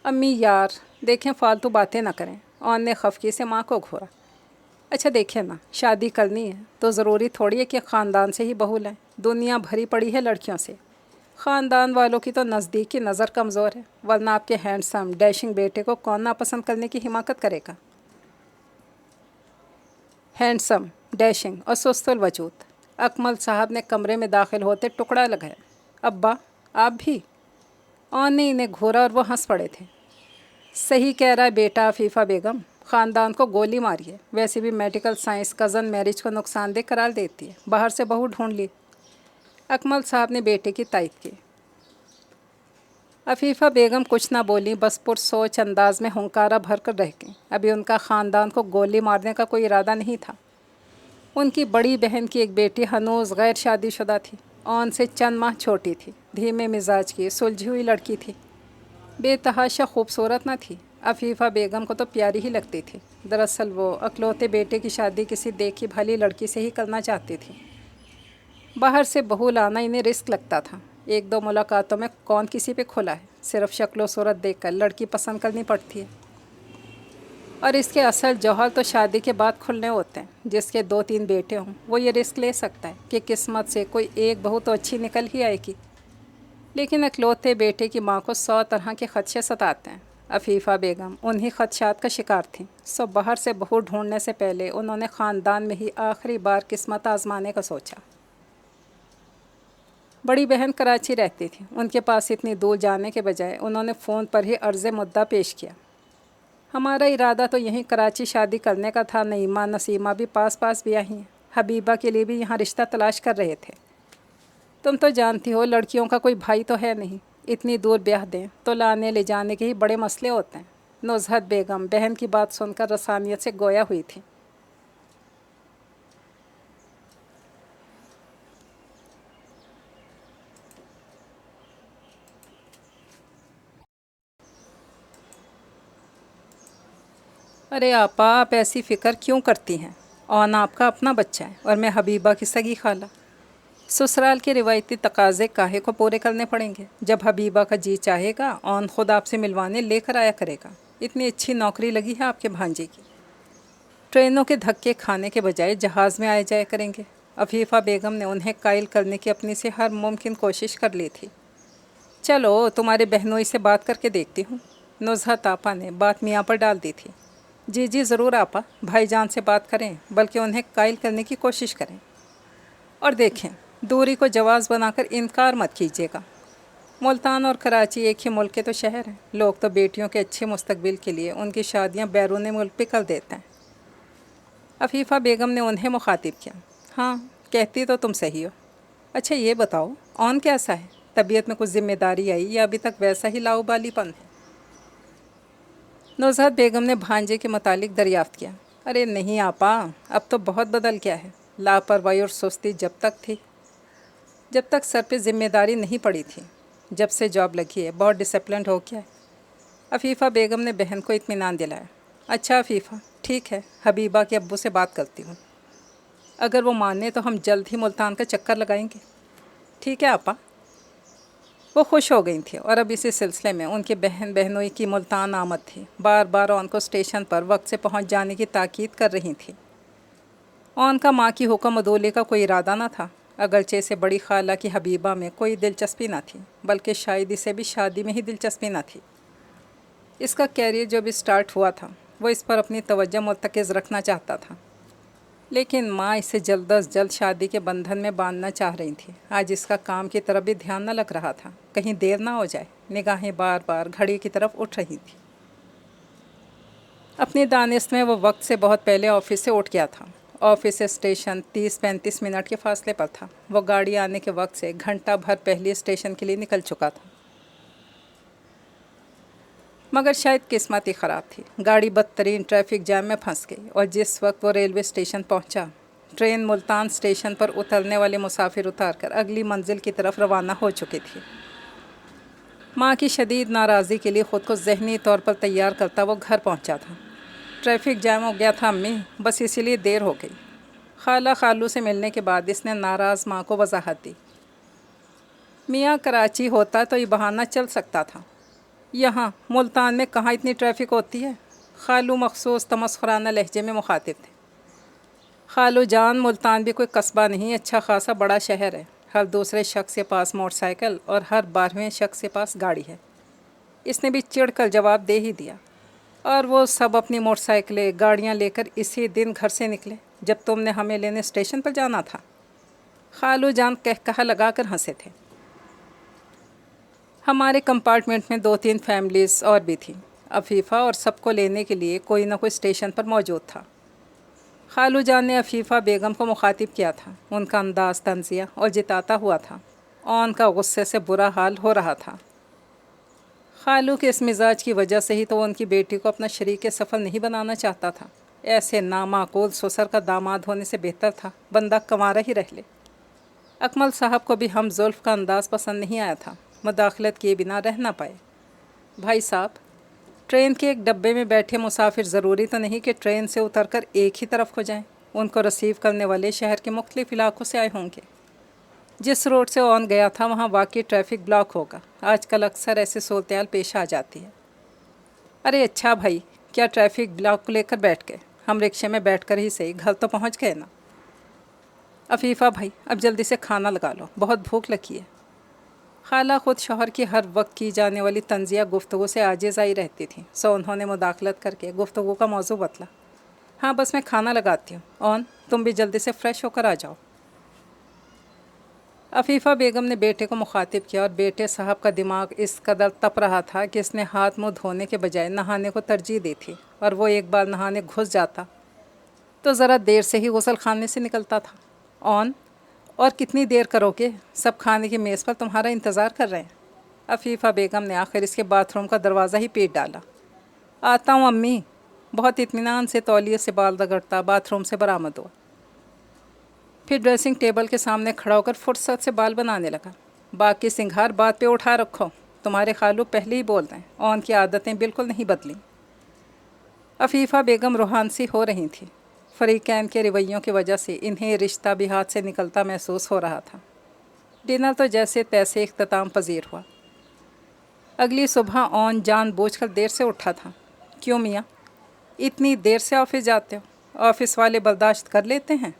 अम्मी यार देखें, फालतू बातें ना करें। ऑन ने खफकी से माँ को घूरा। अच्छा देखें ना, शादी करनी है तो ज़रूरी थोड़ी है कि ख़ानदान से ही बहू लाएं। दुनिया भरी पड़ी है लड़कियों से। ख़ानदान वालों की तो नज़दीक की नज़र कमज़ोर है, वरना आपके हैंडसम डैशिंग बेटे को कौन नापसंद करने की हिमाकत करेगा। हैंडसम, डैशिंग और सुस्तुल वजूद। अकमल साहब ने कमरे में दाखिल होते टुकड़ा लगाया। अब्बा आप भी? ऑन ने इन्हें घूरा और वो हंस पड़े थे। सही कह रहा है बेटा अफीफ़ा बेगम, ख़ानदान को गोली मारी है। वैसे भी मेडिकल साइंस कज़न मैरिज को नुकसानदेह करार देती है। बाहर से बहू ढूंढ ली। अकमल साहब ने बेटे की तायद की। अफीफ़ा बेगम कुछ ना बोली, बस पुरसोच अंदाज में हुंकारा भर कर रह गईं। अभी उनका ख़ानदान को गोली मारने का कोई इरादा नहीं था। उनकी बड़ी बहन की एक बेटी हनूज़ गैर शादीशुदा थी, ऑन से चंद माह छोटी थी, धीमे मिजाज की सुलझी हुई लड़की थी। बेतहाशा खूबसूरत न थी, अफीफ़ा बेगम को तो प्यारी ही लगती थी। दरअसल वो अकलौते बेटे की शादी किसी देखी भली लड़की से ही करना चाहती थी। बाहर से बहू लाना इन्हें रिस्क लगता था। एक दो मुलाकातों में कौन किसी पे खुला है, सिर्फ शक्ल सूरत देखकर लड़की पसंद करनी पड़ती है। और इसके असल जौहर तो शादी के बाद खुलने होते हैं। जिसके 2-3 बेटे हों वो ये रिस्क ले सकता है कि किस्मत से कोई एक बहू तो अच्छी निकल ही आएगी। लेकिन अकलौते बेटे की माँ को 100 तरह के खदशे सताते हैं। अफीफ़ा बेगम उन्हीं खदशात का शिकार थीं। सो बाहर से बहू ढूंढने से पहले उन्होंने ख़ानदान में ही आखिरी बार किस्मत आजमाने का सोचा। बड़ी बहन कराची रहती थी। उनके पास इतनी दूर जाने के बजाय उन्होंने फ़ोन पर ही अर्ज़ मुद्दा पेश किया। हमारा इरादा तो यहीं कराची शादी करने का था। नईमा नसीमा भी पास पास ब्याही हैं। हबीबा के लिए भी यहाँ रिश्ता तलाश कर रहे थे। तुम तो जानती हो लड़कियों का कोई भाई तो है नहीं, इतनी दूर ब्याह दें तो लाने ले जाने के ही बड़े मसले होते हैं। नुज़हत बेगम बहन की बात सुनकर रसानियत से गोया हुई थी। अरे आपा, आप ऐसी फ़िक्र क्यों करती हैं? औन आपका अपना बच्चा है और मैं हबीबा की सगी खाला। ससुराल के रिवायती तकाज़े काहे को पूरे करने पड़ेंगे? जब हबीबा का जी चाहेगा औन खुद आपसे मिलवाने लेकर आया करेगा। इतनी अच्छी नौकरी लगी है आपके भांजे की, ट्रेनों के धक्के खाने के बजाय जहाज़ में आए जाया करेंगे। अफीफ़ा बेगम ने उन्हें कायल करने की अपनी से हर मुमकिन कोशिश कर ली थी। चलो तुम्हारे बहनोई से बात करके देखती हूँ। नुज़हत आपा ने बात मियाँ पर डाल दी थी। जी जी ज़रूर आपा, भाईजान से बात करें, बल्कि उन्हें कायल करने की कोशिश करें। और देखें, दूरी को जवाज़ बनाकर इनकार मत कीजिएगा। मुल्तान और कराची एक ही मुल्क के तो शहर हैं। लोग तो बेटियों के अच्छे मुस्तकबिल के लिए उनकी शादियां बैरून मुल्क पे कर देते हैं। अफीफ़ा बेगम ने उन्हें मुखातिब किया। हाँ, कहती तो तुम सही हो। अच्छा ये बताओ, औन कैसा है? तबीयत में कुछ ज़िम्मेदारी आई या अभी तक वैसा ही लाउबालीपन है? नुज़हत बेगम ने भांजे के मुतालिक दरियाफ़्त किया। अरे नहीं आपा, अब तो बहुत बदल गया है। लापरवाही और सुस्ती जब तक सर पे ज़िम्मेदारी नहीं पड़ी थी। जब से जॉब लगी है बहुत डिसिप्लिन हो गया है। अफीफ़ा बेगम ने बहन को इत्मीनान दिलाया। अच्छा अफीफ़ा, ठीक है, हबीबा के अब्बू से बात करती हूँ। अगर वो माने तो हम जल्द ही मुल्तान का चक्कर लगाएंगे। ठीक है आपा। वो खुश हो गई थी और अब इसी सिलसिले में उनके बहन बहनोई की मुल्तान आमद थी। बार बार उनको स्टेशन पर वक्त से पहुँच जाने की ताकीद कर रही थी। उनका माँ की हुक्म अदौले का कोई इरादा न था। अगरचे से बड़ी खाला की हबीबा में कोई दिलचस्पी न थी, बल्कि शायद इसे भी शादी में ही दिलचस्पी न थी। इसका कैरियर जो भी स्टार्ट हुआ था वो इस पर अपनी तवज्जो मुर्तकिज़ रखना चाहता था। लेकिन माँ इसे जल्द अज जल्द शादी के बंधन में बांधना चाह रही थी। आज इसका काम की तरफ भी ध्यान न लग रहा था, कहीं देर ना हो जाए। निगाहें बार बार घड़ी की तरफ उठ रही थी। अपनी दानिश में वो वक्त से बहुत पहले ऑफिस से उठ गया था। ऑफिस से स्टेशन 30-35 मिनट के फासले पर था। वो गाड़ी आने के वक्त से घंटा भर पहले स्टेशन के लिए निकल चुका था। मगर शायद किस्मत ही ख़राब थी। गाड़ी बदतरीन ट्रैफिक जैम में फंस गई और जिस वक्त वो रेलवे स्टेशन पहुंचा, ट्रेन मुल्तान स्टेशन पर उतरने वाले मुसाफिर उतारकर अगली मंजिल की तरफ रवाना हो चुकी थी। माँ की शदीद नाराज़गी के लिए ख़ुद को ज़हनी तौर पर तैयार करता वो घर पहुंचा था। ट्रैफिक जैम हो गया था अम्मी, बस इसीलिए देर हो गई। خالہ خالو سے ملنے کے بعد اس نے ناراض ماں کو وضاحت دی۔ میاں کراچی ہوتا تو یہ بہانہ چل سکتا تھا، یہاں ملتان میں کہاں اتنی ٹریفک ہوتی ہے؟ خالو مخصوص تمسخرانہ لہجے میں مخاطب تھے۔ خالو جان، ملتان بھی کوئی قصبہ نہیں، اچھا خاصا بڑا شہر ہے۔ ہر دوسرے شخص کے پاس موٹر سائیکل اور ہر 12ویں شخص کے پاس گاڑی ہے۔ اس نے بھی چڑھ کر جواب دے ہی دیا۔ اور وہ سب اپنی موٹر سائیکلیں گاڑیاں لے کر اسی دن گھر سے نکلے جب تم نے ہمیں لینے اسٹیشن پر جانا تھا۔ خالو جان کہا لگا کر ہنسے تھے۔ ہمارے کمپارٹمنٹ میں 2-3 فیملیز اور بھی تھیں۔ عفیفہ اور سب کو لینے کے لیے کوئی نہ کوئی اسٹیشن پر موجود تھا۔ خالو جان نے عفیفہ بیگم کو مخاطب کیا تھا۔ ان کا انداز طنزیہ اور جتاتا ہوا تھا۔ اون کا غصے سے برا حال ہو رہا تھا۔ خالو کے اس مزاج کی وجہ سے ہی تو وہ ان کی بیٹی کو اپنا شریک سفر نہیں بنانا چاہتا تھا۔ ایسے نامعقول سسر کا داماد ہونے سے بہتر تھا بندہ کنوارا ہی رہ لے۔ اکمل صاحب کو بھی ہم زلف کا انداز پسند نہیں آیا تھا۔ مداخلت کیے بنا رہ نہ پائے۔ بھائی صاحب، ٹرین کے ایک ڈبے میں بیٹھے مسافر ضروری تو نہیں کہ ٹرین سے اتر کر ایک ہی طرف ہو جائیں۔ ان کو ریسیو کرنے والے شہر کے مختلف علاقوں سے آئے ہوں گے۔ جس روڈ سے اون گیا تھا وہاں واقعی ٹریفک بلاک ہوگا۔ آج کل اکثر ایسی صورتحال پیش آ جاتی ہے۔ ارے اچھا بھائی، کیا ٹریفک بلاک کو لے کر بیٹھ گئے؟ ہم رکشے میں بیٹھ کر ہی صحیح، گھر تو پہنچ گئے نا۔ عفیفہ بھائی، اب جلدی سے کھانا لگا لو، بہت بھوک لگی ہے۔ خالہ خود شوہر کی ہر وقت کی جانے والی طنزیہ گفتگو سے عاجز آئی رہتی تھیں، سو انہوں نے مداخلت کر کے گفتگو کا موضوع بدلا۔ ہاں بس میں کھانا لگاتی ہوں، اون تم بھی جلدی سے فریش ہو کر آ جاؤ۔ عفیفہ بیگم نے بیٹے کو مخاطب کیا اور بیٹے صاحب کا دماغ اس قدر تپ رہا تھا کہ اس نے ہاتھ منہ دھونے کے بجائے نہانے کو ترجیح دی تھی، اور وہ ایک بار نہانے گھس جاتا تو ذرا دیر سے ہی غسل خانے سے نکلتا تھا۔ اون، اور کتنی دیر کرو گے؟ سب کھانے کی میز پر تمہارا انتظار کر رہے ہیں۔ عفیفہ بیگم نے آخر اس کے باتھ روم کا دروازہ ہی پیٹ ڈالا۔ آتا ہوں امی۔ بہت اطمینان سے تولیے سے بال رگڑتا باتھ روم سے برآمد ہوا، پھر ڈریسنگ ٹیبل کے سامنے کھڑا ہو کر فرصت سے بال بنانے لگا۔ باقی سنگھار بات پہ اٹھا رکھو، تمہارے خالو پہلے ہی بول رہے ہیں، اون کی عادتیں بالکل نہیں بدلیں۔ عفیفہ بیگم روحانسی ہو رہی تھی۔ فریقین کے رویوں کی وجہ سے انہیں رشتہ بھی ہاتھ سے نکلتا محسوس ہو رہا تھا۔ ڈنر تو جیسے تیسے اختتام پذیر ہوا۔ اگلی صبح اون جان بوجھ کر دیر سے اٹھا تھا۔ کیوں میاں، اتنی دیر سے آفس جاتے ہو؟ آفس والے برداشت کر لیتے ہیں؟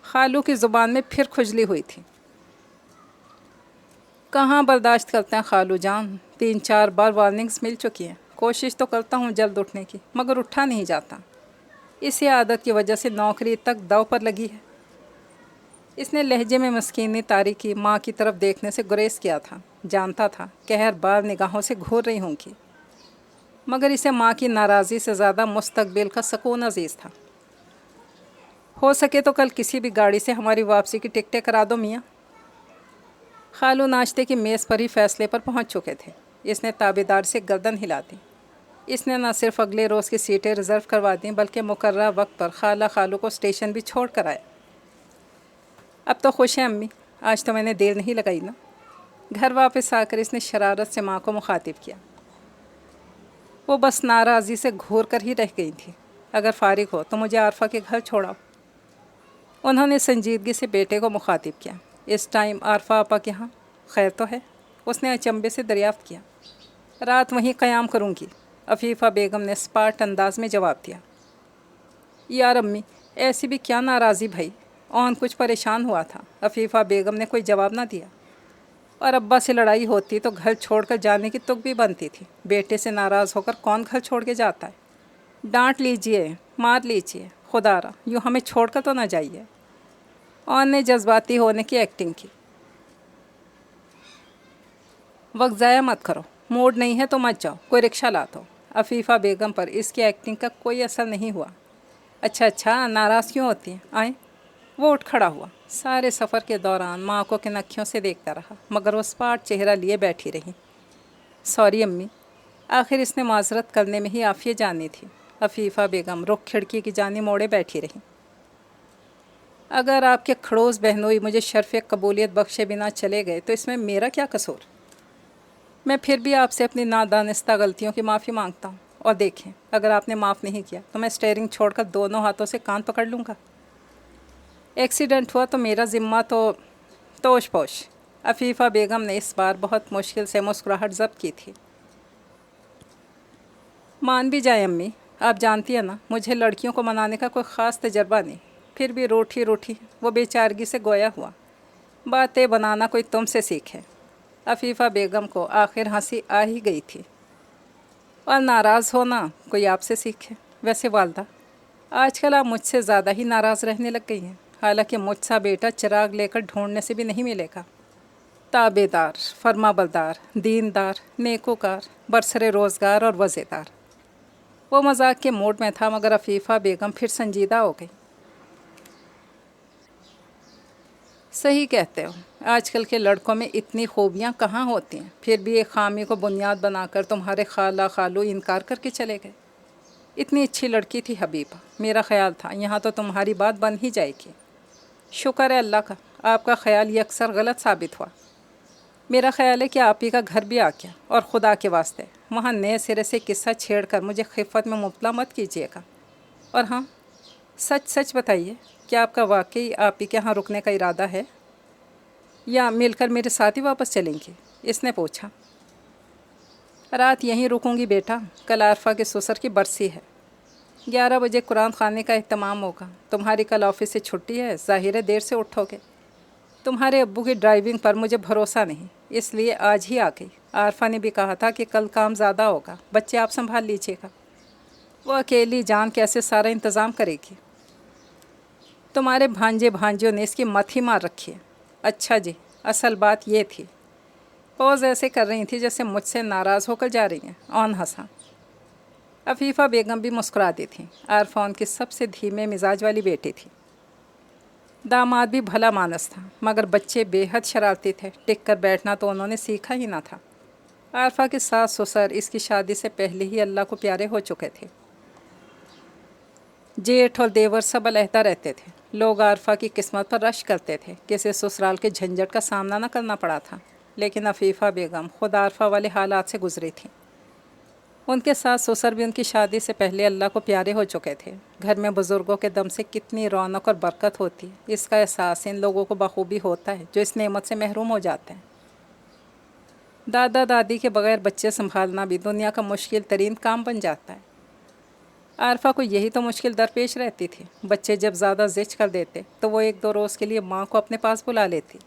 خالو کی زبان میں پھر کھجلی ہوئی تھی۔ کہاں برداشت کرتے ہیں خالو جان، 3-4 بار وارننگز مل چکی ہیں۔ کوشش تو کرتا ہوں جلد اٹھنے کی، مگر اٹھا نہیں جاتا۔ اسی عادت کی وجہ سے نوکری تک داؤ پر لگی ہے۔ اس نے لہجے میں مسکینی طاری کی، ماں کی طرف دیکھنے سے گریز کیا تھا۔ جانتا تھا کہ ہر بار نگاہوں سے گھور رہی ہوں گی، مگر اسے ماں کی ناراضی سے زیادہ مستقبل کا سکون عزیز تھا۔ ہو سکے تو کل کسی بھی گاڑی سے ہماری واپسی کی ٹکٹیں کرا دو میاں۔ خالو ناشتے کی میز پر ہی فیصلے پر پہنچ چکے تھے۔ اس نے تابعدار سے گردن ہلا دی۔ اس نے نہ صرف اگلے روز کی سیٹیں ریزرو کروا دیں بلکہ مقررہ وقت پر خالہ خالو کو اسٹیشن بھی چھوڑ کر آیا۔ اب تو خوش ہیں امی، آج تو میں نے دیر نہیں لگائی نا۔ گھر واپس آ کر اس نے شرارت سے ماں کو مخاطب کیا۔ وہ بس ناراضی سے گھور کر ہی رہ گئی تھی۔ اگر فارغ ہو تو مجھے عارفہ کے گھر چھوڑاؤ۔ انہوں نے سنجیدگی سے بیٹے کو مخاطب کیا۔ اس ٹائم عارفہ آپا کے ہاں؟ خیر تو ہے؟ اس نے اچنبے سے دریافت کیا۔ رات وہیں قیام کروں گی، عفیفہ بیگم نے اسپاٹ انداز میں جواب دیا۔ یار امی، ایسی بھی کیا ناراضی بھائی؟ اون کچھ پریشان ہوا تھا۔ عفیفہ بیگم نے کوئی جواب نہ دیا۔ اور ابا سے لڑائی ہوتی تو گھر چھوڑ کر جانے کی تک بھی بنتی تھی۔ بیٹے سے ناراض ہو کر کون گھر چھوڑ کے جاتا ہے؟ ڈانٹ لیجئے، مار لیجئے، خدا را یوں ہمیں چھوڑ کر تو نہ جائیے۔ اون نے جذباتی ہونے کی ایکٹنگ کی۔ وقت ضائع مت کرو، موڈ نہیں ہے تو مت جاؤ، کوئی رکشہ لا دو۔ عفیفہ بیگم پر اس کی ایکٹنگ کا کوئی اثر نہیں ہوا۔ اچھا ناراض کیوں ہوتی ہیں؟ آئیں۔ وہ اٹھ کھڑا ہوا۔ سارے سفر کے دوران ماں کو کنکھیوں سے دیکھتا رہا، مگر وہ اسپاٹ چہرہ لیے بیٹھی رہی۔ سوری امی۔ آخر اس نے معذرت کرنے میں ہی عافیہ جانی تھی۔ عفیفہ بیگم رخ کھڑکی کی جانب موڑے بیٹھی رہی۔ اگر آپ کے کھڑوس بہنوئی مجھے شرف قبولیت بخشے بنا چلے گئے تو اس میں میرا کیا قصور؟ میں پھر بھی آپ سے اپنی نادانستہ غلطیوں کی معافی مانگتا ہوں، اور دیکھیں اگر آپ نے معاف نہیں کیا تو میں اسٹیئرنگ چھوڑ کر دونوں ہاتھوں سے کان پکڑ لوں گا۔ एक्सीडेंट हुआ तो मेरा ज़िम्मा तो तोश पोश। अफीफ़ा बेगम ने इस बार बहुत मुश्किल से मुस्कुराहट ज़ब्त की थी। मान भी जाए अम्मी, आप जानती हैं ना, मुझे लड़कियों को मनाने का कोई ख़ास तजर्बा नहीं। फिर भी रूठी रूठी वो बेचारगी से गोया हुआ, बातें बनाना कोई तुमसे सीखे। अफीफ़ा बेगम को आखिर हंसी आ ही गई थी। और नाराज़ होना कोई आपसे सीखे। वैसे वालदा, आजकल आप मुझसे ज़्यादा ही नाराज़ रहने लग गई हैं। हालांकि मुझसा बेटा चिराग लेकर ढूंढने से भी नहीं मिलेगा। ताबेदार, फरमाबरदार, दीनदार, नेकोकार, बरसरे रोज़गार और वज़ेदार। वो मजाक के मूड में था, मगर अफीफ़ा बेगम फिर संजीदा हो गई। सही कहते हो, आजकल के लड़कों में इतनी खूबियाँ कहाँ होती हैं। फिर भी एक खामी को बुनियाद बनाकर तुम्हारे खाला खालू इनकार करके चले गए। इतनी अच्छी लड़की थी हबीबा, मेरा ख़्याल था यहाँ तो तुम्हारी बात बन ही जाएगी। शुक्र है अल्लाह का, आपका ख़्याल ये अक्सर गलत साबित हुआ। मेरा ख़्याल है कि आप ही का घर भी आ गया, और ख़ुदा के वास्ते वहाँ नए सिरे से किस्सा छेड़ कर मुझे खिफ़त में मुब्तला मत कीजिएगा। और हाँ, सच सच बताइए, क्या आपका वाकई आप ही के यहाँ रुकने का इरादा है, या मिलकर मेरे साथ ही वापस चलेंगी? इसने पूछा। रात यहीं रुकूंगी बेटा, कल आरफा के ससुर की बरसी है। 11 बजे कुरान खाने का एहतमाम होगा। तुम्हारी कल ऑफिस से छुट्टी है, ज़ाहिर है देर से उठोगे। तुम्हारे अब्बू की ड्राइविंग पर मुझे भरोसा नहीं, इसलिए आज ही आ गई। आरफा ने भी कहा था कि कल काम ज़्यादा होगा, बच्चे आप संभाल लीजिएगा। वो अकेली जान कैसे सारा इंतज़ाम करेगी? तुम्हारे भांजे भांजियों ने इसकी मत ही मार रखी है। अच्छा जी, असल बात ये थी। पोज ऐसे कर रही थी जैसे मुझसे नाराज़ होकर जा रही हैं। ऑन हंसा। अफीफ़ा बेगम भी मुस्कुरा दी थी। आरफा उनकी सबसे धीमे मिजाज वाली बेटी थी। दामाद भी भला मानस था, मगर बच्चे बेहद शरारती थे। टिक कर बैठना तो उन्होंने सीखा ही ना था। आरफा के सास ससुर इसकी शादी से पहले ही अल्लाह को प्यारे हो चुके थे। जेठ और देवर सब अलहदा रहते थे। लोग आरफा की किस्मत पर रश करते थे, किसी ससुराल के झंझट का सामना न करना पड़ा था। लेकिन अफीफ़ा बेगम खुद आरफा वाले हालात से गुजरी थी। उनके सास ससुर भी उनकी शादी से पहले अल्लाह को प्यारे हो चुके थे। घर में बुज़ुर्गों के दम से कितनी रौनक और बरकत होती है, इसका एहसास इन लोगों को बखूबी होता है जो इस नेमत से महरूम हो जाते हैं। दादा दादी के बगैर बच्चे संभालना भी दुनिया का मुश्किल तरीन काम बन जाता है। आरफा को यही तो मुश्किल दरपेश रहती थी। बच्चे जब ज़्यादा ज़िद कर देते तो वो 1-2 रोज़ के लिए माँ को अपने पास बुला लेती।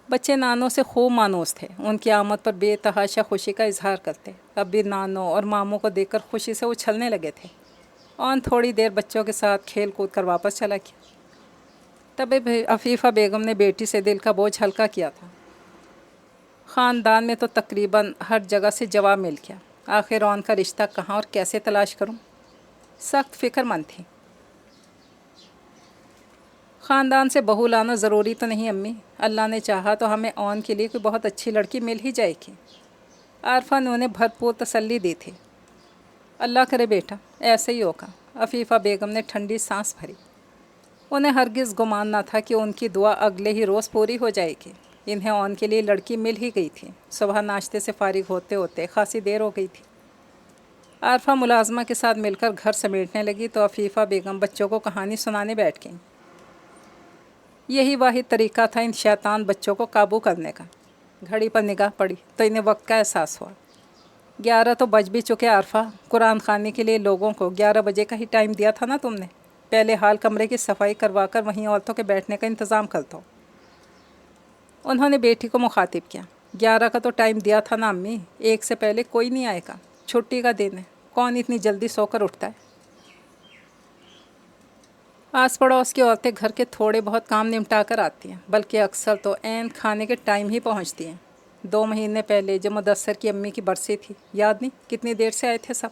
बच्चे नानों से खूब मानूस थे, उनकी आमद पर बेतहाशा खुशी का इजहार करते। अब भी नानों और मामों को देखकर खुशी से उछलने लगे थे। और थोड़ी देर बच्चों के साथ खेल कूद कर वापस चला गया। तब अफीफ़ा बेगम ने बेटी से दिल का बोझ हल्का किया था। ख़ानदान में तो तकरीबन हर जगह से जवाब मिल गया। आखिर ऑन का रिश्ता कहाँ और कैसे तलाश करूँ? सख्त फ़िक्रमंद थी। ख़ानदान से बहू लाना ज़रूरी तो नहीं अम्मी, अल्लाह ने चाहा तो हमें ऑन के लिए कोई बहुत अच्छी लड़की मिल ही जाएगी। आरफा ने उन्हें भरपूर तसल्ली दी थी। अल्लाह करे बेटा, ऐसे ही होगा। अफीफ़ा बेगम ने ठंडी सांस भरी। उन्हें हरगिज़ गुमान न था कि उनकी दुआ अगले ही रोज़ पूरी हो जाएगी। इन्हें ऑन के लिए लड़की मिल ही गई थी। सुबह नाश्ते से फारिग होते होते खासी देर हो गई थी। आरफा मुलाजमा के साथ मिलकर घर समेटने लगी तो अफीफ़ा बेगम बच्चों को कहानी सुनाने बैठ गईं। यही वाहिद तरीका था इन शैतान बच्चों को काबू करने का। घड़ी पर निगाह पड़ी तो इन्हें वक्त का एहसास हुआ। 11 तो बज भी चुके। आरफा, कुरान खाने के लिए लोगों को 11 बजे का ही टाइम दिया था ना तुमने। पहले हाल कमरे की सफाई करवा कर वहीं औरतों के बैठने का इंतज़ाम कर दो। उन्होंने बेटी को मुखातिब किया। 11 का तो टाइम दिया था ना अम्मी, 1 से पहले कोई नहीं आएगा। छुट्टी का दिन है, कौन इतनी जल्दी सोकर उठता है। आस पड़ोस की औरतें घर के थोड़े बहुत काम निपटा कर आती हैं, बल्कि अक्सर तो ऐन खाने के टाइम ही पहुंचती हैं। 2 महीने पहले जब मुदस्सर की अम्मी की बरसी थी, याद नहीं कितनी देर से आए थे सब।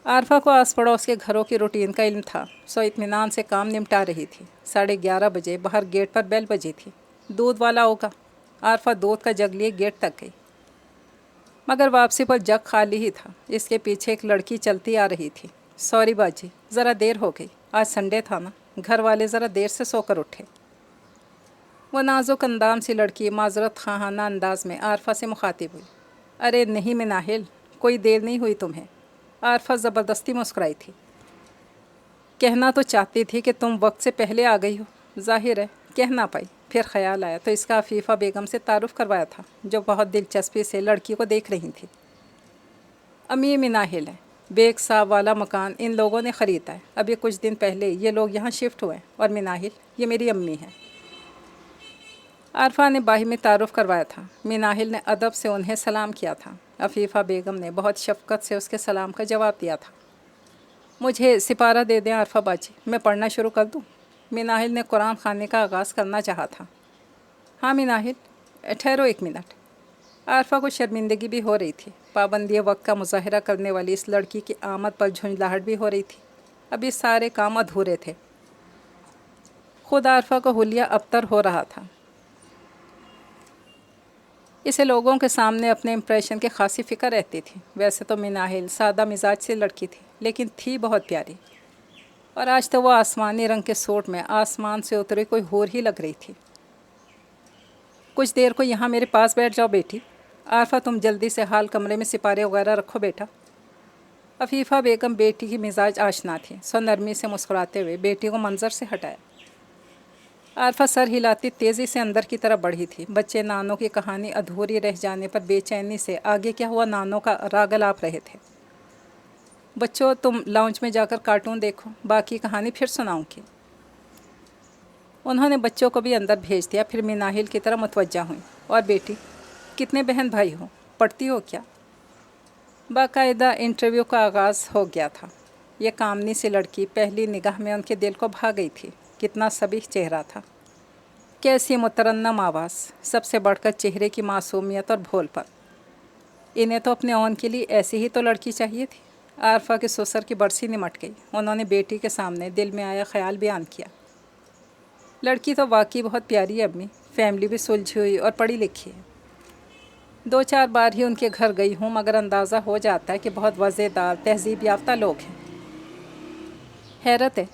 आरफा को आस पड़ोस के घरों की रूटीन का इल्म था, सो इत्मीनान से काम निपटा रही थी। 11:30 बजे बाहर गेट पर बेल बजी थी। दूध वाला होगा। आरफा दूध का जग लिए गेट तक गई, मगर वापसी पर जग खाली ही था। इसके पीछे एक लड़की चलती आ रही थी। सॉरी बाजी, ज़रा देर हो गई, आज संडे था ना, घर वाले ज़रा देर से सोकर उठे। वह नाजुक अंदाम सी लड़की माजरत खाना अंदाज में आरफा से मुखातिब हुई। अरे नहीं मिनाहिल, कोई देर नहीं हुई तुम्हें। आरफा ज़बरदस्ती मुस्कुराई थी। कहना तो चाहती थी कि तुम वक्त से पहले आ गई हो, ज़ाहिर है कह ना पाई। फिर ख्याल आया तो इसका अफीफ़ा बेगम से तारुफ़ करवाया था, जो बहुत दिलचस्पी से लड़की को देख रही थी। अम्मी मिनाहिल है, बेग साहब वाला मकान इन लोगों ने ख़रीदा है। अभी कुछ दिन पहले ये लोग यहाँ शिफ्ट हुए हैं। और मिनाहिल ये मेरी अम्मी है। आरफा ने बाहिमी तारुफ़ करवाया था। मिनाहिल ने अदब से उन्हें सलाम किया था। अफीफ़ा बेगम ने बहुत शफ़क़त से उसके सलाम का जवाब दिया था। मुझे सिपारा दे दें आरफा बाजी, मैं पढ़ना शुरू कर दूँ? मिनाहिल ने कुरान ख़ाने का आगाज़ करना चाहा था। हाँ मिनाहिल, ठहरो एक मिनट। आरफा को शर्मिंदगी भी हो रही थी। पाबंदी वक्त का मुज़ाहरा करने वाली इस लड़की की आमद पर झुंझलाहट भी हो रही थी। अभी सारे काम अधूरे थे। खुद आरफा को हुलिया अबतर हो रहा था। इसे लोगों के सामने अपने इम्प्रेशन की खासी फ़िक्र रहती थी। वैसे तो मिनाहिल सादा मिजाज से लड़की थी, लेकिन थी बहुत प्यारी। और आज तो वह आसमानी रंग के सूट में आसमान से उतरी कोई हूर ही लग रही थी। कुछ देर को यहाँ मेरे पास बैठ जाओ बेटी। आरफा तुम जल्दी से हाल कमरे में सिपारे वगैरह रखो बेटा। अफीफ़ा बेगम बेटी की मिजाज आशना थी, सो नरमी से मुस्कुराते हुए बेटी को मंजर से हटाया। आरफा सर हिलाती तेज़ी से अंदर की तरफ बढ़ी थी। बच्चे नानों की कहानी अधूरी रह जाने पर बेचैनी से आगे क्या हुआ नानों का राग अलाप रहे थे। बच्चों तुम लाउंज में जाकर कार्टून देखो, बाकी कहानी फिर सुनाऊंगी। उन्होंने बच्चों को भी अंदर भेज दिया। फिर मिनाहिल की तरफ मुतवज्जा हुई। और बेटी कितने बहन भाई हो, पढ़ती हो क्या? बाकायदा इंटरव्यू का आगाज़ हो गया था। ये कामनी सी लड़की पहली निगाह में उनके दिल को भा गई थी। कितना सबीह चेहरा था, कैसी मुतरन्नम आवाज़, सबसे बढ़कर चेहरे की मासूमियत और भोलपन। इन्हें तो अपने ओन के लिए ऐसी ही तो लड़की चाहिए थी। आरफा के ससुर की बरसी निमट गई। उन्होंने बेटी के सामने दिल में आया ख्याल बयान किया। लड़की तो वाकई बहुत प्यारी है अम्मी, फैमिली भी सुलझी हुई और पढ़ी लिखी है। 2-4 बार ही उनके घर गई हूँ, मगर अंदाज़ा हो जाता है कि बहुत वज़ेदार तहज़ीब याफ्ता लोग हैं। हैरत है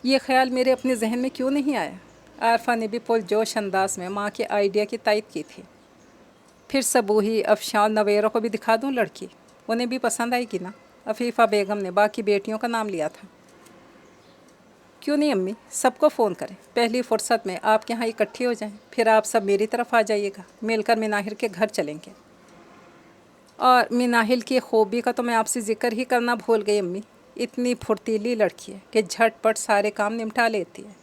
ये ख्याल मेरे अपने जहन में क्यों नहीं आया। आरफा ने भी पुरजोश अंदाज में माँ के आइडिया की तायद की थी। फिर सबूही अफशान नवेरों को भी दिखा दूँ लड़की, उन्हें भी पसंद आएगी ना। अफीफ़ा बेगम ने बाकी बेटियों का नाम लिया था। क्यों नहीं अम्मी, सबको फ़ोन करें, पहली फ़ुर्सत में आपके यहाँ इकट्ठी हो जाएं, फिर आप सब मेरी तरफ आ जाइएगा, मिलकर मिनाहिल के घर चलेंगे। और मिनाहिल की खूबी का तो मैं आपसे ज़िक्र ही करना भूल गई अम्मी, इतनी फुर्तीली लड़की है कि झटपट सारे काम निपटा लेती है।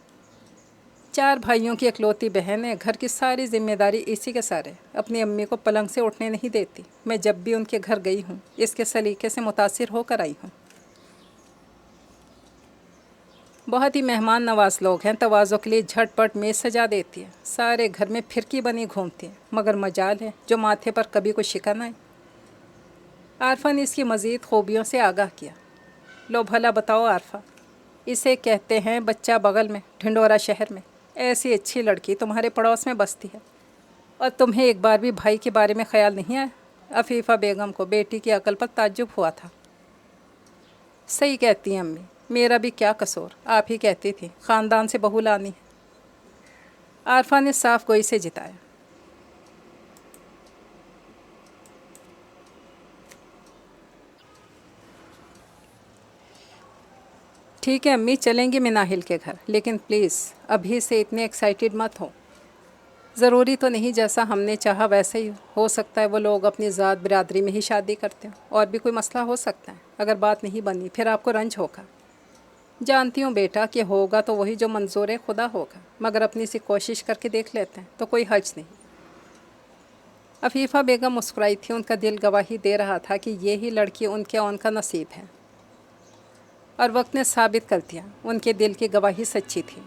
4 भाइयों की इकलौती बहन है, घर की सारी जिम्मेदारी इसी के सर है। अपनी अम्मी को पलंग से उठने नहीं देती। मैं जब भी उनके घर गई हूँ इसके सलीके से मुतासिर होकर आई हूँ। बहुत ही मेहमान नवाज लोग हैं, तवाज़ो के लिए झटपट मेज़ सजा देती है। सारे घर में फिरकी बनी घूमती है, मगर मजाल है जो माथे पर कभी कोई शिकन आए। आरफा ने इसकी मज़ीद खूबियों से आगाह किया। लो भला बताओ आरफा, इसे कहते हैं बच्चा बगल में ढिंडोरा शहर में। ऐसी अच्छी लड़की तुम्हारे पड़ोस में बसती है और तुम्हें एक बार भी भाई के बारे में ख़याल नहीं आया। अफीफ़ा बेगम को बेटी की अकल पर ताज्जुब हुआ था। सही कहती हैं अम्मी, मेरा भी क्या कसूर, आप ही कहती थी ख़ानदान से बहू लानी है। आरफा ने साफ गोई से जिताया। ठीक है अम्मी, चलेंगे मिनाहिल के घर, लेकिन प्लीज़ अभी से इतने एक्साइटेड मत हो। ज़रूरी तो नहीं जैसा हमने चाहा वैसे ही हो सकता है वो लोग अपनी ज़ात बिरादरी में ही शादी करते हो, और भी कोई मसला हो सकता है। अगर बात नहीं बनी फिर आपको रंज होगा। जानती हूँ बेटा कि होगा तो वही जो मंजूर खुदा होगा, मगर अपनी सी कोशिश करके देख लेते हैं तो कोई हर्ज नहीं। अफीफ़ा बेगम मुस्कुराई थी। उनका दिल गवाही दे रहा था कि ये ही लड़की उनके ओन का नसीब है, और वक्त ने साबित कर दिया उनके दिल की गवाही सच्ची थी।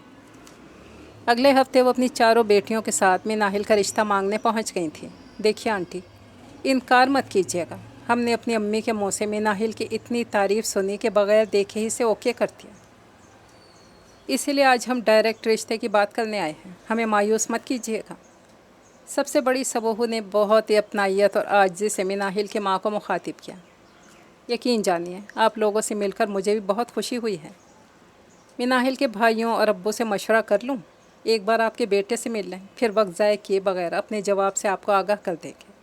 अगले हफ्ते वो अपनी 4 बेटियों के साथ मिनाहिल का रिश्ता मांगने पहुंच गई थी। देखिए आंटी, इनकार मत कीजिएगा, हमने अपनी अम्मी के मुंह से मिनाहिल की इतनी तारीफ़ सुनी कि बग़ैर देखे ही से ओके कर दिया। इसीलिए आज हम डायरेक्ट रिश्ते की बात करने आए हैं, हमें मायूस मत कीजिएगा। सबसे बड़ी सबूह ने बहुत ही अपनाइयत और आजिज़ी से मिनाहिल की माँ को मुखातिब किया। यकीन जानिए आप लोगों से मिलकर मुझे भी बहुत खुशी हुई है। मिनाहिल के भाइयों और अब्बू से मशवरा कर लूँ, एक बार आपके बेटे से मिल लें, फिर वक्त ज़ाय किए बगैर अपने जवाब से आपको आगाह कर देंगे।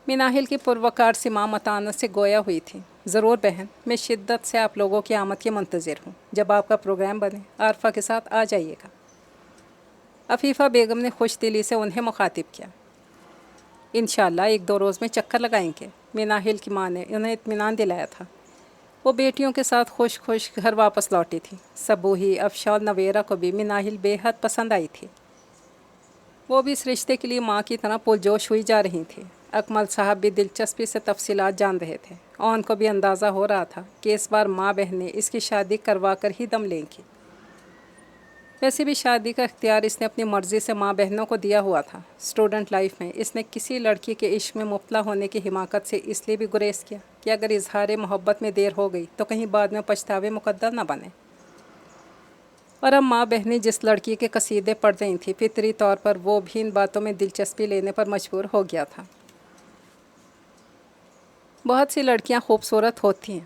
मिनाहिल की पुरवकार से माँ मतानत से गोया हुई थी। ضرور بہن، میں شدت سے آپ لوگوں کی آمد کے منتظر ہوں۔ جب آپ کا پروگرام بنے عارفہ کے ساتھ آ جائیے گا۔ عفیفہ بیگم نے خوش دلی سے انہیں مخاطب کیا۔ انشاءاللہ ایک دو روز میں چکر لگائیں گے۔ مناہل کی ماں نے انہیں اطمینان دلایا تھا۔ وہ بیٹیوں کے ساتھ خوش خوش گھر واپس لوٹی تھی۔ صبوحی، افشاں اور نویرہ کو بھی مناہل بے حد پسند آئی تھی۔ وہ بھی اس رشتے کے لیے ماں کی طرح پرجوش ہوئی جا رہی تھی۔ اکمل صاحب بھی دلچسپی سے تفصیلات جان رہے تھے اور ان کو بھی اندازہ ہو رہا تھا کہ اس بار ماں بہنیں اس کی شادی کروا کر ہی دم لیں گی۔ ویسے بھی شادی کا اختیار اس نے اپنی مرضی سے ماں بہنوں کو دیا ہوا تھا۔ اسٹوڈنٹ لائف میں اس نے کسی لڑکی کے عشق میں مبتلا ہونے کی حماقت سے اس لیے بھی گریز کیا کہ اگر اظہار محبت میں دیر ہو گئی تو کہیں بعد میں پچھتاوے مقدر نہ بنے۔ اور اب ماں بہنیں جس لڑکی کے قصیدے پڑھ رہی تھیں، فطری طور پر وہ بھی ان باتوں میں دلچسپی لینے پر مجبور ہو گیا تھا۔ بہت سی لڑکیاں خوبصورت ہوتی ہیں،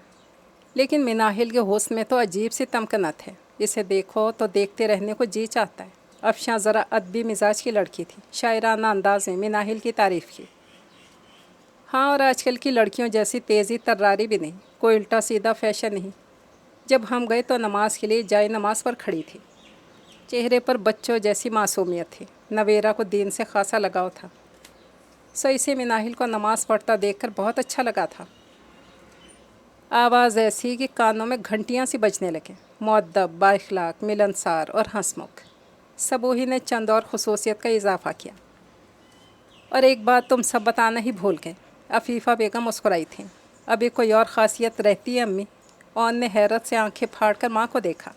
لیکن مناہل کے حسن میں تو عجیب سی تمکنت ہے۔ اسے دیکھو تو دیکھتے رہنے کو جی چاہتا ہے۔ افشاں ذرا ادبی مزاج کی لڑکی تھی، شاعرانہ انداز میں مناہل کی تعریف کی۔ ہاں، اور آج کل کی لڑکیوں جیسی تیزی تراری بھی نہیں، کوئی الٹا سیدھا فیشن نہیں۔ جب ہم گئے تو نماز کے لیے جائے نماز پر کھڑی تھی۔ چہرے پر بچوں جیسی معصومیت تھی۔ نویرہ کو دین سے خاصا لگاؤ تھا، سو اسے مناہل کو نماز پڑھتا دیکھ کر بہت اچھا لگا تھا۔ آواز ایسی کہ کانوں میں گھنٹیاں سی بجنے لگیں۔ مؤدب، بااخلاق، ملنسار اور ہنسمکھ۔ صبوحی نے چند اور خصوصیت کا اضافہ کیا۔ اور ایک بات تم سب بتانا ہی بھول گئے۔ عفیفہ بیگم مسکرائی تھیں۔ ابھی کوئی اور خاصیت رہتی ہے امی؟ اون نے حیرت سے آنکھیں پھاڑ کر ماں کو دیکھا۔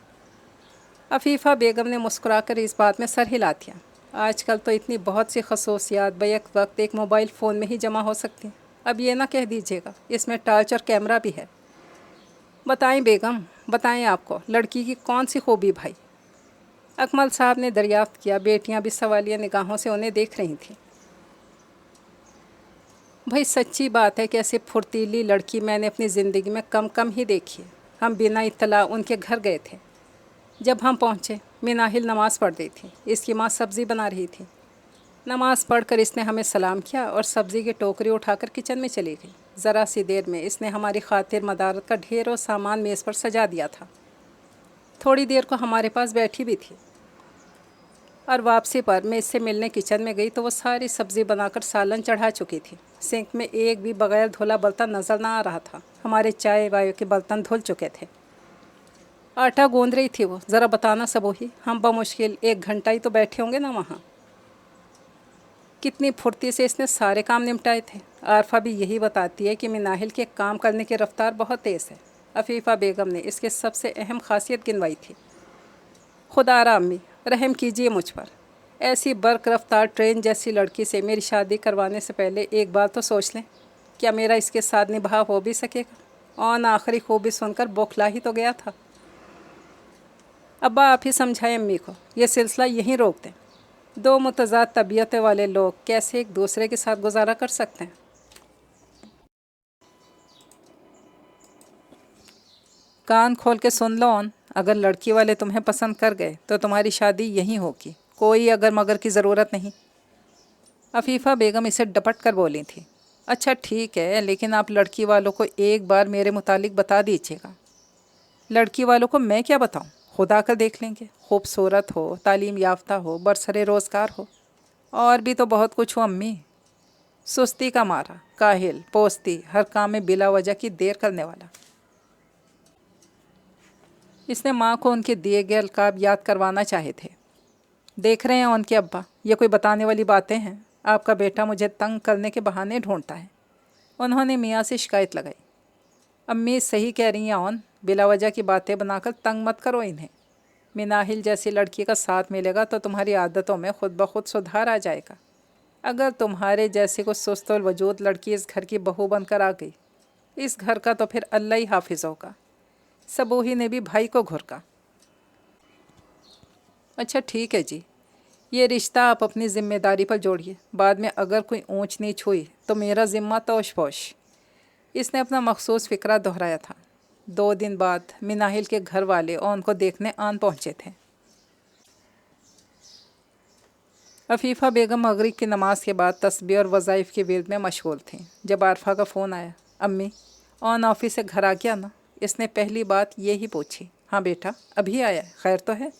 عفیفہ بیگم نے مسکرا کر اس بات میں سر ہلا دیا۔ آج کل تو اتنی بہت سی خصوصیات بیک وقت ایک موبائل فون میں ہی جمع ہو سکتی ہیں۔ اب یہ نہ کہہ دیجیے گا اس میں ٹارچ اور کیمرہ بھی ہے۔ بتائیں بیگم، بتائیں آپ کو لڑکی کی کون سی خوبی بھائی؟ اکمل صاحب نے دریافت کیا۔ بیٹیاں بھی سوالیہ نگاہوں سے انہیں دیکھ رہی تھیں۔ بھائی سچی بات ہے کہ ایسی پھرتیلی لڑکی میں نے اپنی زندگی میں کم ہی دیکھی ہے۔ ہم بنا اطلاع ان کے گھر گئے تھے۔ جب ہم پہنچے، مناہل نماز پڑھ رہی تھی۔ اس کی ماں سبزی بنا رہی تھی۔ نماز پڑھ کر اس نے ہمیں سلام کیا اور سبزی کی ٹوکری اٹھا کر کچن میں چلی گئی۔ ذرا سی دیر میں اس نے ہماری خاطر مدارت کا ڈھیروں سامان میز پر سجا دیا تھا۔ تھوڑی دیر کو ہمارے پاس بیٹھی بھی تھی، اور واپسی پر میں اس سے ملنے کچن میں گئی تو وہ ساری سبزی بنا کر سالن چڑھا چکی تھی۔ سنک میں ایک بھی بغیر دھلا برتن نظر نہ آ رہا تھا۔ ہمارے چائے وائے کے برتن دھل چکے تھے۔ آٹا گوندھ رہی تھی وہ۔ ذرا بتانا صبوحی، ہم بمشکل 1 گھنٹہ ہی تو بیٹھے ہوں گے نا وہاں۔ کتنی پھرتی سے اس نے سارے کام نمٹائے تھے۔ عارفہ بھی یہی بتاتی ہے کہ مناہل کے کام کرنے کی رفتار بہت تیز ہے۔ عفیفہ بیگم نے اس کے سب سے اہم خاصیت گنوائی تھی۔ خدا را امی، رحم کیجیے مجھ پر۔ ایسی برق رفتار ٹرین جیسی لڑکی سے میری شادی کروانے سے پہلے ایک بار تو سوچ لیں، کیا میرا اس کے ساتھ نبھا ہو بھی سکے گا؟ اور آخری خوبی سن کر بوکھلا ہی تو گیا تھا۔ ابا آپ ہی سمجھائیں امی کو، یہ سلسلہ یہیں روک دیں۔ 2 متضاد طبیعت والے لوگ کیسے ایک دوسرے کے ساتھ گزارا کر سکتے ہیں؟ کان کھول کے سن لو اون، اگر لڑکی والے تمہیں پسند کر گئے تو تمہاری شادی یہیں ہوگی، کوئی اگر مگر کی ضرورت نہیں۔ عفیفہ بیگم اسے ڈپٹ کر بولی تھی۔ اچھا ٹھیک ہے، لیکن آپ لڑکی والوں کو ایک بار میرے متعلق بتا دیجیے گا۔ لڑکی والوں کو میں کیا بتاؤں؟ خدا کر دیکھ لیں گے۔ خوبصورت ہو، تعلیم یافتہ ہو، برسر روزگار ہو، اور بھی تو بہت کچھ ہو امی۔ سستی کا مارا، کاہل، پوستی، ہر کام میں بلا وجہ کی دیر کرنے والا۔ اس نے ماں کو ان کے دیے گئے القاب یاد کروانا چاہے تھے۔ دیکھ رہے ہیں ان کے ابا، یہ کوئی بتانے والی باتیں ہیں؟ آپ کا بیٹا مجھے تنگ کرنے کے بہانے ڈھونڈتا ہے۔ انہوں نے میاں سے شکایت لگائی۔ امی صحیح کہہ رہی ہیں اون، بلا وجہ کی باتیں بنا کر تنگ مت کرو انہیں۔ مناہل جیسی لڑکی کا ساتھ ملے گا تو تمہاری عادتوں میں خود بخود سدھار آ جائے گا۔ اگر تمہارے جیسی کو سست الوجود لڑکی اس گھر کی بہو بن کر آ گئی، اس گھر کا تو پھر اللہ ہی حافظ ہوگا۔ صبوحی نے بھی بھائی کو گھرکا۔ اچھا ٹھیک ہے جی، یہ رشتہ آپ اپنی ذمہ داری پر جوڑیے، بعد میں اگر کوئی اونچ نیچ ہوئی تو میرا ذمہ توش پوش۔ اس نے اپنا مخصوص فقرہ دہرایا تھا۔ 2 دن بعد مناہل کے گھر والے اور ان کو دیکھنے آن پہنچے تھے۔ عفیفہ بیگم مغرب کی نماز کے بعد تسبیح اور وظائف کے ورد میں مشغول تھیں جب عارفہ کا فون آیا۔ امی، ऑन ऑफिस से घर आ गया ना? इसने पहली बात ये ही पूछी। हाँ बेटा, अभी आया है, खैर तो है?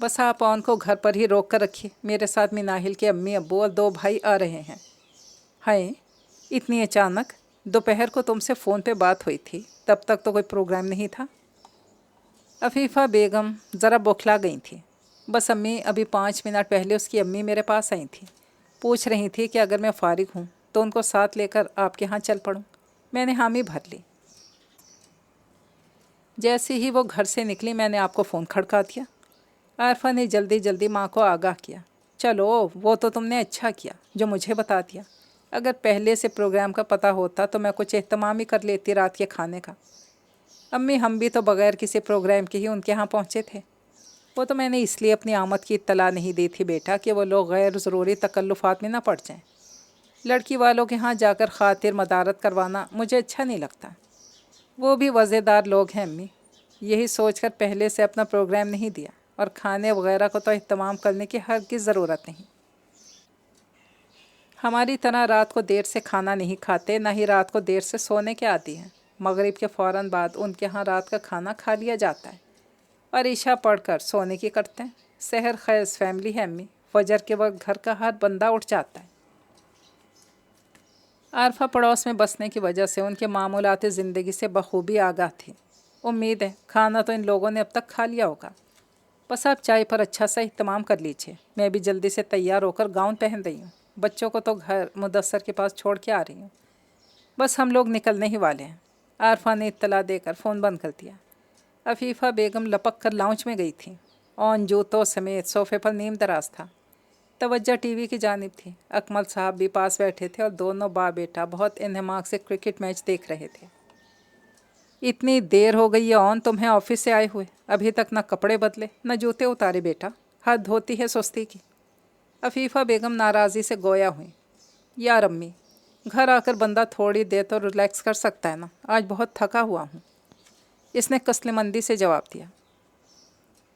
बस आप ऑन को घर पर ही रोक कर रखिए, मेरे साथ मिनाहिल के अम्मी अब्बू और 2 भाई आ रहे हैं। हाय, इतनी अचानक? दोपहर को तुमसे फ़ोन पे बात हुई थी, तब तक तो कोई प्रोग्राम नहीं था। अफीफ़ा बेगम ज़रा बौखला गई थी। बस अम्मी, अभी 5 मिनट पहले उसकी अम्मी मेरे पास आई थी, पूछ रही थी कि अगर मैं फ़ारिग हूँ तो उनको साथ लेकर आपके यहाँ चल पड़ूँ। मैंने हामी भर ली। जैसे ही वो घर से निकली मैंने आपको फ़ोन खड़का दिया। आरफा ने जल्दी जल्दी माँ को आगाह किया। चलो, वो तो तुमने अच्छा किया जो मुझे बता दिया। अगर पहले से प्रोग्राम का पता होता तो मैं कुछ एहतमाम ही कर लेती रात के खाने का। अम्मी, हम भी तो बग़ैर किसी प्रोग्राम के ही उनके यहाँ पहुँचे थे। वो तो मैंने इसलिए अपनी आमद की इत्तला नहीं दी थी बेटा कि वो लोग गैर ज़रूरी तकल्लुफ़ात में ना पड़ जाएं। लड़की वालों के यहाँ जाकर ख़ातिर मदारत करवाना मुझे अच्छा नहीं लगता। वो भी वज़ेदार लोग हैं अम्मी। यही सोचकर पहले से अपना प्रोग्राम नहीं दिया, और खाने वगैरह को तो इत्तमाम करने की हरगिज़ ज़रूरत नहीं। हमारी तरह रात को देर से खाना नहीं खाते, ना ही रात को देर से सोने के आदी हैं। मगरिब के फ़ौरन बाद उनके यहाँ रात का खाना खा लिया जाता है और ईशा पढ़कर सोने की करते हैं। सहर खैज़ फैमिली है अम्मी। फजर के वक्त घर का हर बंदा उठ जाता है। आरफा पड़ोस में बसने की वजह से उनके मामूलात ज़िंदगी से बखूबी आगाह थी। उम्मीद है खाना तो इन लोगों ने अब तक खा लिया होगा। बस आप चाय पर अच्छा सा इत्तमाम कर लीजिए। मैं भी जल्दी से तैयार होकर गाउन पहन रही हूँ। बच्चों को तो घर मुदस्सर के पास छोड़ के आ रही हूँ। बस हम लोग निकलने ही वाले हैं। आरफा ने इत्तला देकर फ़ोन बंद कर दिया। अफीफ़ा बेगम लपक कर लाउंज में गई थी। ऑन जूतों समेत सोफ़े पर नीम दराज था। तवज्जो टीवी की जानिब थी। अकमल साहब भी पास बैठे थे और दोनों बाप बेटा बहुत इन्हमाक से क्रिकेट मैच देख रहे थे। इतनी देर हो गई है ऑन तुम्हें ऑफिस से आए हुए, अभी तक न कपड़े बदले न जूते उतारे बेटा। हद होती है सुस्ती की। अफीफ़ा बेगम नाराज़ी से गोया हुई। यार अम्मी, घर आकर बंदा थोड़ी देर तो रिलैक्स कर सकता है ना, आज बहुत थका हुआ हूँ, इसने कस्लेमंदी से जवाब दिया।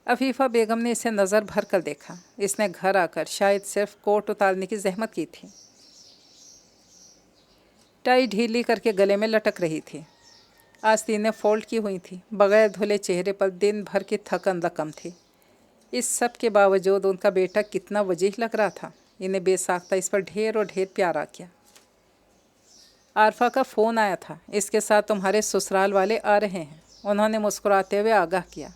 अफीफ़ा बेगम ने इसे नज़र भर कर देखा। इसने घर आकर शायद सिर्फ कोट उतारने की जहमत की थी। टाई ढीली करके गले में लटक रही थी। आस्तीनें फोल्ड की हुई थी। बग़ैर धुले चेहरे पर दिन भर की थकन रकम थी। इस सब के बावजूद उनका बेटा कितना वजीह लग रहा था। इन्हें बेसाख्ता इस पर ढेर और ढेर प्यार आ गया। आरफा का फ़ोन आया था, इसके साथ तुम्हारे ससुराल वाले आ रहे हैं, उन्होंने मुस्कुराते हुए आगाह किया।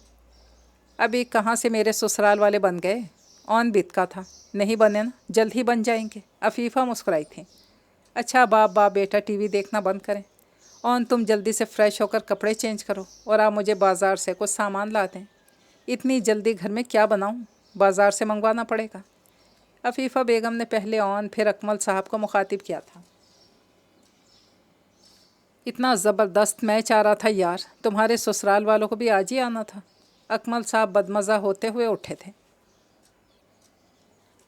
अभी कहाँ से मेरे ससुराल वाले बन गए? ऑन बीत का था। नहीं बने ना, जल्द ही बन जाएंगे। अफीफ़ा मुस्कुराई थी। अच्छा बाप बेटा टीवी देखना बंद करें। ऑन तुम जल्दी से फ़्रेश होकर कपड़े चेंज करो और आप मुझे बाज़ार से कुछ सामान ला दें। इतनी जल्दी घर में क्या बनाऊं? बाज़ार से मंगवाना पड़ेगा। अफीफ़ा बेगम ने पहले ऑन फिर अकमल साहब को मुखातिब किया था। इतना ज़बरदस्त मैच आ रहा था यार, तुम्हारे ससुराल वालों को भी आज ही आना था। अकमल साहब बदमज़ा होते हुए उठे थे।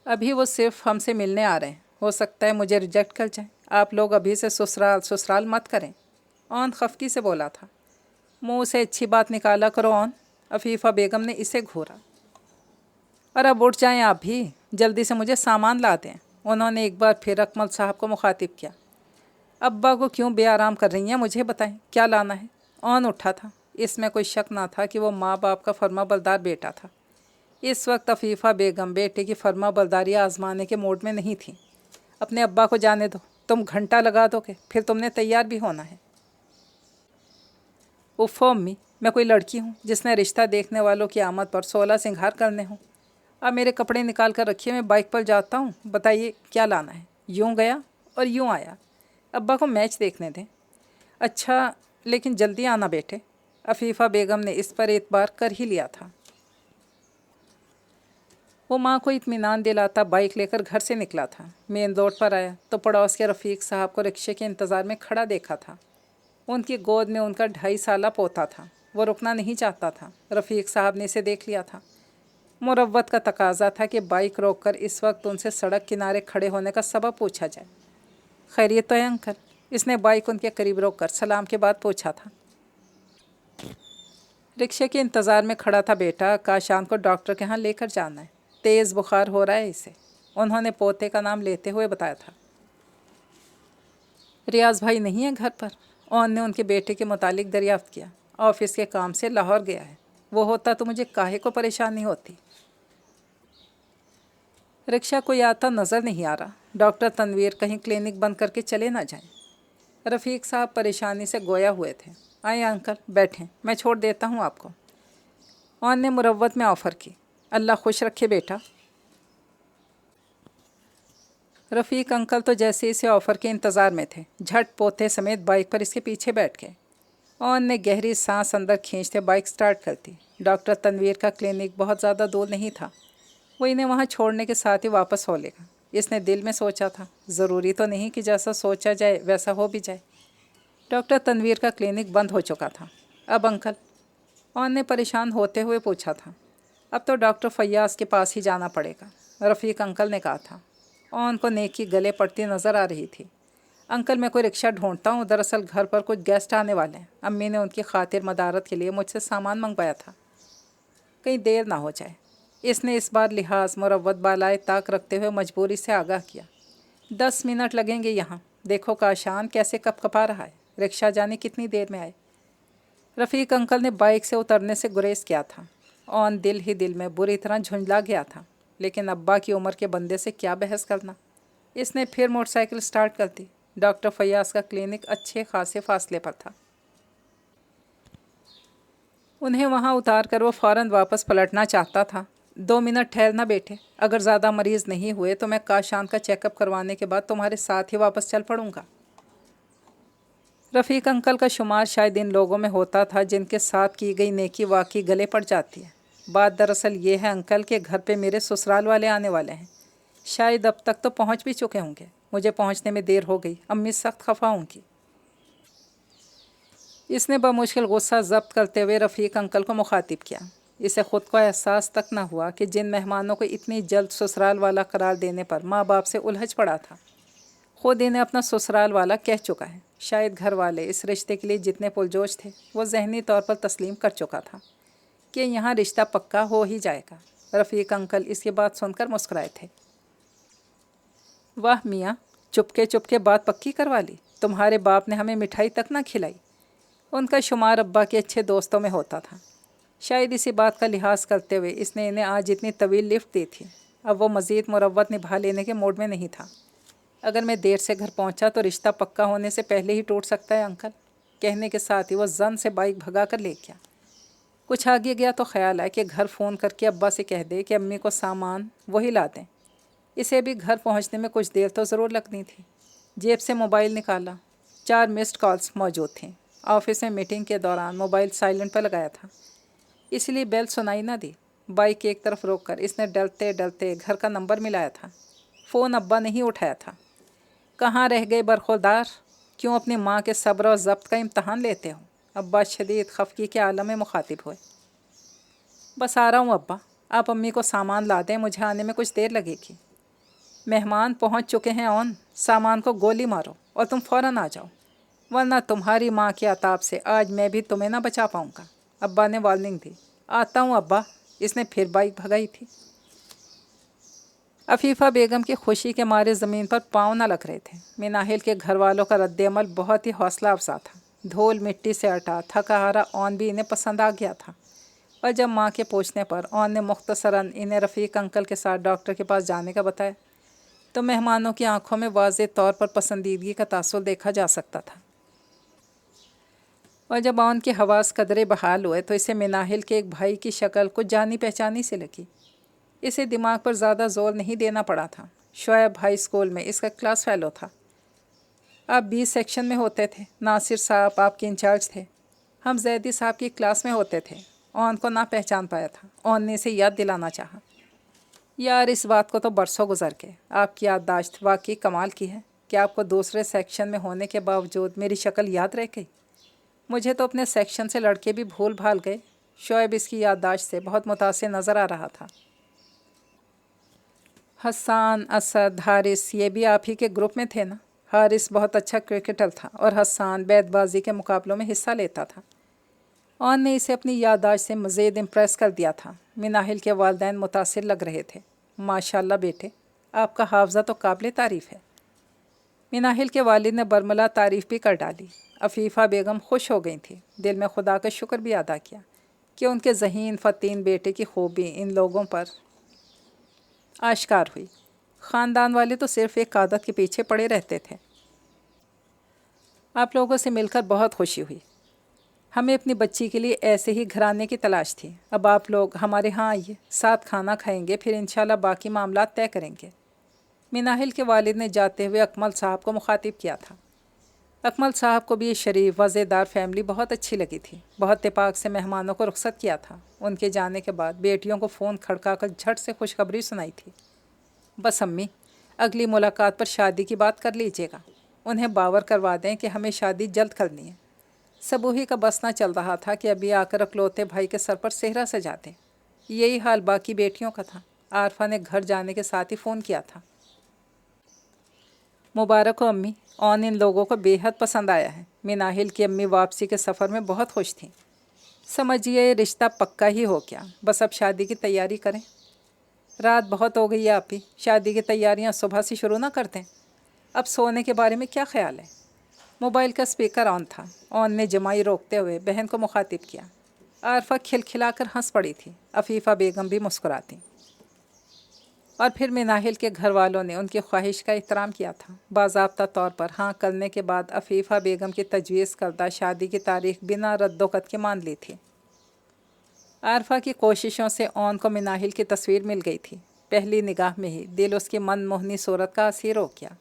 अभी वो सिर्फ हमसे मिलने आ रहे हैं, हो सकता है मुझे रिजेक्ट कर जाएं। आप लोग अभी से ससुराल ससुराल मत करें। ऑन खफकी से बोला था। मुंह से अच्छी बात निकाला करो ऑन। अफीफ़ा बेगम ने इसे घूरा। और अब उठ जाएं आप भी, जल्दी से मुझे सामान ला दें। उन्होंने एक बार फिर अकमल साहब को मुखातिब किया। अब्बा को क्यों बेआराम कर रही हैं, मुझे बताएं क्या लाना है? ऑन उठा था। इसमें कोई शक ना था कि वो माँ बाप का फर्माबरदार बेटा था। इस वक्त अफीफ़ा बेगम बेटे की फर्माबरदारी आजमाने के मूड में नहीं थी। अपने अब्बा को जाने दो, तुम घंटा लगा दोगे, फिर तुमने तैयार भी होना है। उफ़ो अम्मी, मैं कोई लड़की हूँ जिसने रिश्ता देखने वालों की आमद पर 16 सिंगार करने हों? अब मेरे कपड़े निकाल कर रखिए, मैं बाइक पर जाता हूँ। बताइए क्या लाना है? यूँ गया और यूँ आया। अब्बा को मैच देखने दें। अच्छा, लेकिन जल्दी आना बेटे। अफीफ़ा बेगम ने इस पर एतबार कर ही लिया था। वो माँ को इत्मीनान दिलाता बाइक लेकर घर से निकला था। मेन रोड पर आया तो पड़ोस के रफ़ीक साहब को रिक्शे के इंतज़ार में खड़ा देखा था। उनकी गोद में उनका 2.5 साला पोता था। वो रुकना नहीं चाहता था। रफ़ीक साहब ने इसे देख लिया था। मुरव्वत का तकाजा था कि बाइक रोककर इस वक्त उनसे सड़क किनारे खड़े होने का सबब पूछा जाए। खैरियत तो है अंकल? इसने बाइक उनके करीब रोककर सलाम के बाद पूछा था। रिक्शे के इंतज़ार में खड़ा था बेटा, काशान को डॉक्टर के यहाँ लेकर जाना है, तेज़ बुखार हो रहा है इसे, उन्होंने पोते का नाम लेते हुए बताया था। ریاض بھائی نہیں ہے گھر پر؟ اون نے ان کے بیٹے کے متعلق دریافت کیا۔ آفس کے کام سے لاہور گیا ہے، وہ ہوتا تو مجھے کاہے کو پریشانی ہوتی۔ رکشا کوئی آتا نظر نہیں آ رہا۔ ڈاکٹر تنویر کہیں کلینک بند کر کے چلے نہ جائیں۔ رفیق صاحب پریشانی سے گویا ہوئے تھے۔ آئیں انکل بیٹھیں، میں چھوڑ دیتا ہوں آپ کو۔ اون نے مروت میں آفر کی۔ اللہ خوش رکھے بیٹا۔ رفیق انکل تو جیسے اسے آفر کے انتظار میں تھے، جھٹ پوتے سمیت بائک پر اس کے پیچھے بیٹھ گئے۔ اون نے گہری سانس اندر کھینچتے بائک سٹارٹ کر دی۔ ڈاکٹر تنویر کا کلینک بہت زیادہ دور نہیں تھا، وہ انہیں وہاں چھوڑنے کے ساتھ ہی واپس ہو لے گا۔ اس نے دل میں سوچا تھا، ضروری تو نہیں کہ جیسا سوچا جائے ویسا ہو بھی جائے۔ ڈاکٹر تنویر کا کلینک بند ہو چکا تھا۔ اب انکل؟ اون نے پریشان ہوتے ہوئے پوچھا تھا۔ اب تو ڈاکٹر فیاض کے پاس ہی جانا پڑے گا، رفیق انکل نے کہا تھا۔ اون کو نیکی گلے پڑتی نظر آ رہی تھی۔ انکل میں کوئی رکشہ ڈھونڈتا ہوں، دراصل گھر پر کچھ گیسٹ آنے والے ہیں، امی نے ان کی خاطر مدارت کے لیے مجھ سے سامان منگوایا تھا، کہیں دیر نہ ہو جائے۔ اس نے اس بار لحاظ مروت بالائے طاق رکھتے ہوئے مجبوری سے آگاہ کیا۔ 10 منٹ لگیں گے یہاں، دیکھو کاشان کیسے کپ کپا رہا ہے، رکشہ جانے کتنی دیر میں آئے۔ رفیق انکل نے بائک سے اترنے سے گریز کیا تھا۔ اون دل ہی دل میں بری طرح جھنجلا گیا تھا، لیکن ابا کی عمر کے بندے سے کیا بحث کرنا۔ اس نے پھر موٹر سائیکل سٹارٹ کر دی۔ ڈاکٹر فیاض کا کلینک اچھے خاصے فاصلے پر تھا۔ انہیں وہاں اتار کر وہ فوراً واپس پلٹنا چاہتا تھا۔ 2 منٹ ٹھہرنا بیٹے، اگر زیادہ مریض نہیں ہوئے تو میں کاشان کا چیک اپ کروانے کے بعد تمہارے ساتھ ہی واپس چل پڑوں گا۔ رفیق انکل کا شمار شاید ان لوگوں میں ہوتا تھا جن کے ساتھ کی گئی نیکی واقعی گلے پڑ جاتی ہے۔ بات دراصل یہ ہے انکل کہ گھر پہ میرے سسرال والے آنے والے ہیں، شاید اب تک تو پہنچ بھی چکے ہوں گے، مجھے پہنچنے میں دیر ہو گئی، امی سخت خفا ہوں گی۔ اس نے بمشکل غصہ ضبط کرتے ہوئے رفیق انکل کو مخاطب کیا۔ اسے خود کو احساس تک نہ ہوا کہ جن مہمانوں کو اتنی جلد سسرال والا قرار دینے پر ماں باپ سے الجھ پڑا تھا، خود انہیں اپنا سسرال والا کہہ چکا ہے۔ شاید گھر والے اس رشتے کے لیے جتنے پرجوش تھے وہ ذہنی طور پر تسلیم کر چکا تھا کہ یہاں رشتہ پکا ہو ہی جائے گا۔ رفیق انکل اس کی بات سن کر مسکرائے تھے۔ واہ میاں، چپکے بات پکی کروا لی، تمہارے باپ نے ہمیں مٹھائی تک نہ کھلائی۔ ان کا شمار ابا کے اچھے دوستوں میں ہوتا تھا۔ شاید اسی بات کا لحاظ کرتے ہوئے اس نے انہیں آج اتنی طویل لفٹ دی تھی۔ اب وہ مزید مروت نبھا لینے کے موڈ میں نہیں تھا۔ اگر میں دیر سے گھر پہنچا تو رشتہ پکا ہونے سے پہلے ہی ٹوٹ سکتا ہے انکل، کہنے کے ساتھ ہی وہ زن سے بائک بھگا کر لے گیا۔ کچھ آگے گیا تو خیال آیا کہ گھر فون کر کے ابا سے کہہ دے کہ امی کو سامان وہی لا دیں۔ اسے بھی گھر پہنچنے میں کچھ دیر تو ضرور لگنی تھی۔ جیب سے موبائل نکالا، 4 مسڈ کالز موجود تھیں۔ آفس میں میٹنگ کے دوران موبائل سائلنٹ پہ لگایا تھا، اس لیے بیل سنائی نہ دی۔ بائک ایک طرف روک کر اس نے ڈرتے ڈرتے گھر کا نمبر ملایا تھا۔ فون ابا نہیں اٹھایا تھا۔ کہاں رہ گئے برخوردار، کیوں اپنی ماں کے صبر و ضبط کا امتحان لیتے ہو؟ ابا شدید خفگی کے عالم میں مخاطب ہوئے۔ بس آ رہا ہوں ابا، آپ امی کو سامان لا دیں، مجھے آنے میں کچھ دیر لگے گی۔ مہمان پہنچ چکے ہیں اون، سامان کو گولی مارو اور تم فوراً آ جاؤ، ورنہ تمہاری ماں کے عطاب سے آج میں بھی تمہیں نہ بچا پاؤں گا۔ ابا نے وارننگ دی۔ آتا ہوں ابا، اس نے پھر بائک بھگائی تھی۔ عفیفہ بیگم کی خوشی کے مارے زمین پر پاؤں نہ لگ رہے تھے۔ مناہل کے گھر والوں کا رد عمل بہت ہی حوصلہ افزا تھا۔ دھول مٹی سے اٹا تھکا ہارا اون بھی انہیں پسند آ گیا تھا، اور جب ماں کے پوچھنے پر اون نے مختصراً انہیں رفیق انکل کے ساتھ ڈاکٹر کے پاس جانے کا بتایا تو مہمانوں کی آنکھوں میں واضح طور پر پسندیدگی کا تاثر دیکھا جا سکتا تھا۔ اور جب اون کے حواس قدرے بحال ہوئے تو اسے مناہل کے ایک بھائی کی شکل کچھ جانی پہچانی سے لگی۔ اسے دماغ پر زیادہ زور نہیں دینا پڑا تھا۔ شعیب ہائی اسکول میں اس کا کلاس فیلو تھا۔ آپ 20 سیکشن میں ہوتے تھے، ناصر صاحب آپ کے انچارج تھے، ہم زیدی صاحب کی کلاس میں ہوتے تھے۔ اون کو نہ پہچان پایا تھا۔ اون نے اسے یاد دلانا چاہا۔ یار اس بات کو تو برسوں گزر گئے، آپ کی یادداشت واقعی کمال کی ہے کہ آپ کو دوسرے سیکشن میں ہونے کے باوجود میری شکل یاد رہ گئی۔ مجھے تو اپنے سیکشن سے لڑکے بھی بھول بھال گئے۔ شعیب اس کی یادداشت سے بہت متاثر نظر آ رہا تھا۔ حسان، اسد، حارث یہ بھی آپ ہی کے گروپ میں تھے نا؟ حارث بہت اچھا کرکٹر تھا اور حسان بیت بازی کے مقابلوں میں حصہ لیتا تھا۔ اون نے اسے اپنی یادداشت سے مزید امپریس کر دیا تھا۔ مناہل کے والدین متاثر لگ رہے تھے۔ ماشاء اللہ بیٹے، آپ کا حافظہ تو قابل تعریف ہے۔ मिनाहिल के वालिद ने बरमला तारीफ़ भी कर डाली। अफ़ीफ़ा बेगम खुश हो गई थी। दिल में खुदा का शुक्र भी अदा किया कि उनके ज़हीन फ़तीन बेटे की खूबी इन लोगों पर आश्कार हुई। ख़ानदान वाले तो सिर्फ़ एक आदत के पीछे पड़े रहते थे। आप लोगों से मिलकर बहुत खुशी हुई। हमें अपनी बच्ची के लिए ऐसे ही घराने की तलाश थी। अब आप लोग हमारे यहाँ आइए, साथ खाना खाएंगे, फिर इंशाल्लाह बाकी मामला तय करेंगे। मिनाहिल के वालिद ने जाते हुए अकमल साहब को मुखातिब किया था। अकमल साहब को भी ये शरीफ वज़ेदार फैमिली बहुत अच्छी लगी थी। बहुत इत्तेफाक से मेहमानों को रुखसत किया था। उनके जाने के बाद बेटियों को फ़ोन खड़का कर झट से खुशखबरी सुनाई थी। बस अम्मी, अगली मुलाकात पर शादी की बात कर लीजिएगा। उन्हें बावर करवा दें कि हमें शादी जल्द करनी है। सबूही का बस ना चल रहा था कि अभी आकर अकलौते भाई के सर पर सेहरा सजाते। यही हाल बाकी बेटियों का था। आरफा ने घर जाने के साथ ही फ़ोन किया था। मुबारक हो अम्मी, ऑन इन लोगों को बेहद पसंद आया है। मिनाहिल की अम्मी वापसी के सफ़र में बहुत खुश थीं। समझिए रिश्ता पक्का ही हो गया, बस अब शादी की तैयारी करें। रात बहुत हो गई है आप ही, शादी की तैयारियां सुबह से शुरू ना करते हैं। अब सोने के बारे में क्या ख्याल है? मोबाइल का स्पीकर ऑन था। ऑन ने जमाई रोकते हुए बहन को मुखातिब किया। आरफा खिलखिलाकर हंस पड़ी थी। अफ़ीफ़ा बेगम भी मुस्कुराती। और फिर मिनाहिल के घर वालों ने उनकी ख्वाहिश का एहतराम किया था। बाज़ाब्ता तौर पर हाँ करने के बाद अफ़ीफ़ा बेगम की तजवीज़ करदा शादी की तारीख बिना रद्दोकत के मान ली थी। आरफा की कोशिशों से ऑन को मिनाहिल की तस्वीर मिल गई थी। पहली निगाह में ही दिल उसकी मनमोहनी सूरत का असीर हो गया।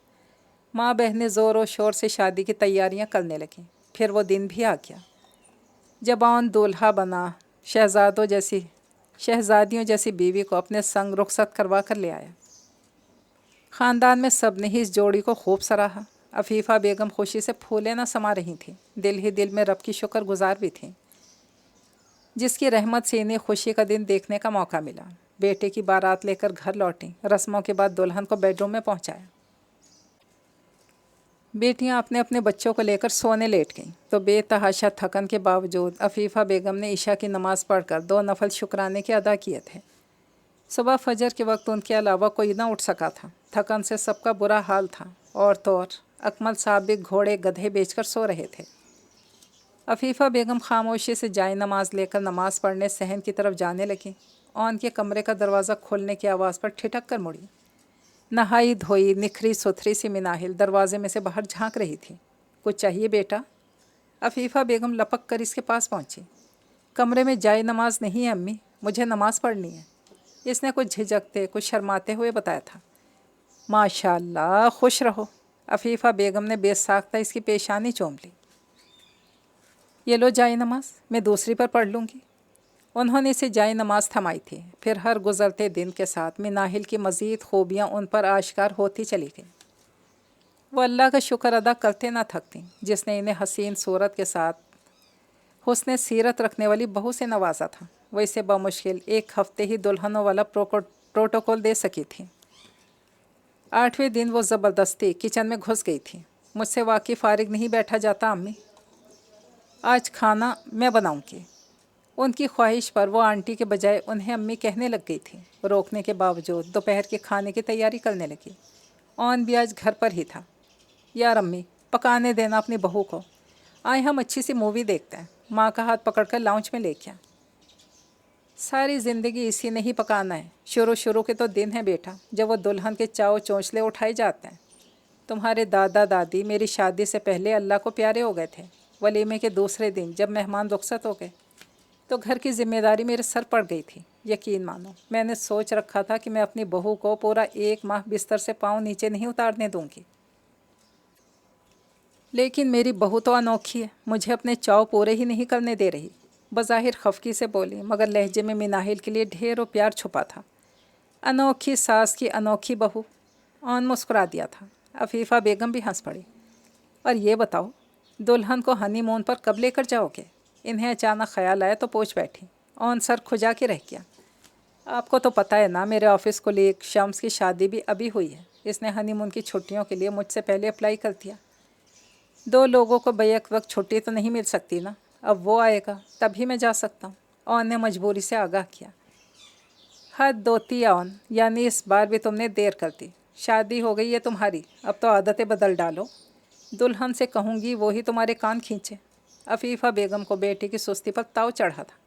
माँ बहनें ज़ोर व शोर से शादी की तैयारियां करने लगीं। फिर वो दिन भी आ गया जब ऑन दूल्हा बना, शहज़ादियों जैसी बीवी को अपने संग रुखसत करवा कर ले आया। ख़ानदान में सब ने ही इस जोड़ी को खूब सराहा। अफ़ीफ़ा बेगम खुशी से फूले न समा रही थी। दिल ही दिल में रब की शुक्रगुजार भी थी, जिसकी रहमत से इन्हें खुशी का दिन देखने का मौका मिला। बेटे की बारात लेकर घर लौटी। रस्मों के बाद दुल्हन को बेडरूम में पहुंचाया। बेटियां अपने अपने बच्चों को लेकर सोने लेट गईं तो बेतहाशा थकन के बावजूद अफ़ीफ़ा बेगम ने इशा की नमाज़ पढ़कर 2 नफल शुक्राने के अदा किए थे। सुबह फजर के वक्त उनके अलावा कोई न उठ सका था। थकन से सबका बुरा हाल था। और तो और अकमल साहब भी घोड़े गधे बेचकर सो रहे थे। अफ़ीफ़ा बेगम खामोशी से जाए नमाज लेकर नमाज़ पढ़ने सहन की तरफ जाने लगी। ऑन के कमरे का दरवाज़ा खोलने की आवाज़ पर ठिठक कर मुड़ी। नहाई धोई निखरी सुथरी सी मिनाहिल दरवाजे में से बाहर झांक रही थी। कुछ चाहिए बेटा? अफ़ीफ़ा बेगम लपक कर इसके पास पहुंची। कमरे में जाए नमाज नहीं है अम्मी, मुझे नमाज़ पढ़नी है, इसने कुछ झिझकते कुछ शर्माते हुए बताया था। माशाअल्लाह, खुश रहो। अफ़ीफ़ा बेगम ने बेसाख्ता इसकी पेशानी चूम ली। ये लो जाए नमाज, मैं दूसरी पर पढ़ लूँगी। उन्होंने इसे जाए नमाज थमाई थी। फिर हर गुज़रते दिन के साथ मिनाहिल की मज़ीद खूबियाँ उन पर आश्कार होती चली गईं। वो अल्लाह का शुक्र अदा करते ना थकती, जिसने इन्हें हसीन सूरत के साथ हुस्न सीरत रखने वाली बहू से नवाजा था। वो इसे बमुश्किल 1 हफ्ते ही दुल्हनों वाला प्रोटोकॉल दे सकी थी। 8वें दिन वो ज़बरदस्ती किचन में घुस गई थी। मुझसे वाकई फ़ारिग नहीं बैठा जाता अम्मी, आज खाना मैं बनाऊँगी। उनकी ख्वाहिश पर वो आंटी के बजाय उन्हें अम्मी कहने लग गई थी। रोकने के बावजूद दोपहर के खाने की तैयारी करने लगी। ऑन भी आज घर पर ही था। यार अम्मी, पकाने देना अपनी बहू को, आए हम अच्छी सी मूवी देखते हैं। माँ का हाथ पकड़कर लाउंज में ले गया। सारी ज़िंदगी इसी ने ही पकाना है। शुरू के तो दिन हैं बेटा जब वो दुल्हन के चाव चोंचले उठाए जाते हैं। तुम्हारे दादा दादी मेरी शादी से पहले अल्लाह को प्यारे हो गए थे। वलीमे के दूसरे दिन जब मेहमान रुखसत हो गए तो घर की जिम्मेदारी मेरे सर पड़ गई थी। यकीन मानो, मैंने सोच रखा था कि मैं अपनी बहू को पूरा 1 माह बिस्तर से पाँव नीचे नहीं उतारने दूंगी। लेकिन मेरी बहू तो अनोखी है, मुझे अपने चाव पूरे ही नहीं करने दे रही। बज़ाहिर खफकी से बोली, मगर लहजे में मिनाहिल के लिए ढेरों प्यार छुपा था। अनोखी सास की अनोखी बहू। ऑन मुस्कुरा दिया था। अफ़ीफ़ा बेगम भी हंस पड़ी। और ये बताओ, दुल्हन को हनीमून पर कब लेकर जाओगे? इन्हें अचानक ख्याल आया तो पूछ बैठी। ऑन सर खुजा के रह गया। आपको तो पता है ना, मेरे ऑफिस कोलीग शम्स की शादी भी अभी हुई है। इसने हनीमून की छुट्टियों के लिए मुझसे पहले अप्लाई कर दिया। 2 लोगों को बैक वक्त छुट्टी तो नहीं मिल सकती ना। अब वो आएगा तभी मैं जा सकता हूँ। ऑन ने मजबूरी से आगाह किया। हद होती है ऑन, यानी इस बार भी तुमने देर कर दी। शादी हो गई है तुम्हारी, अब तो आदतें बदल डालो। दुल्हन से कहूँगी वो ही तुम्हारे कान खींचे। अफीफ़ा बेगम को बेटी की सुस्ती पर ताव चढ़ा था।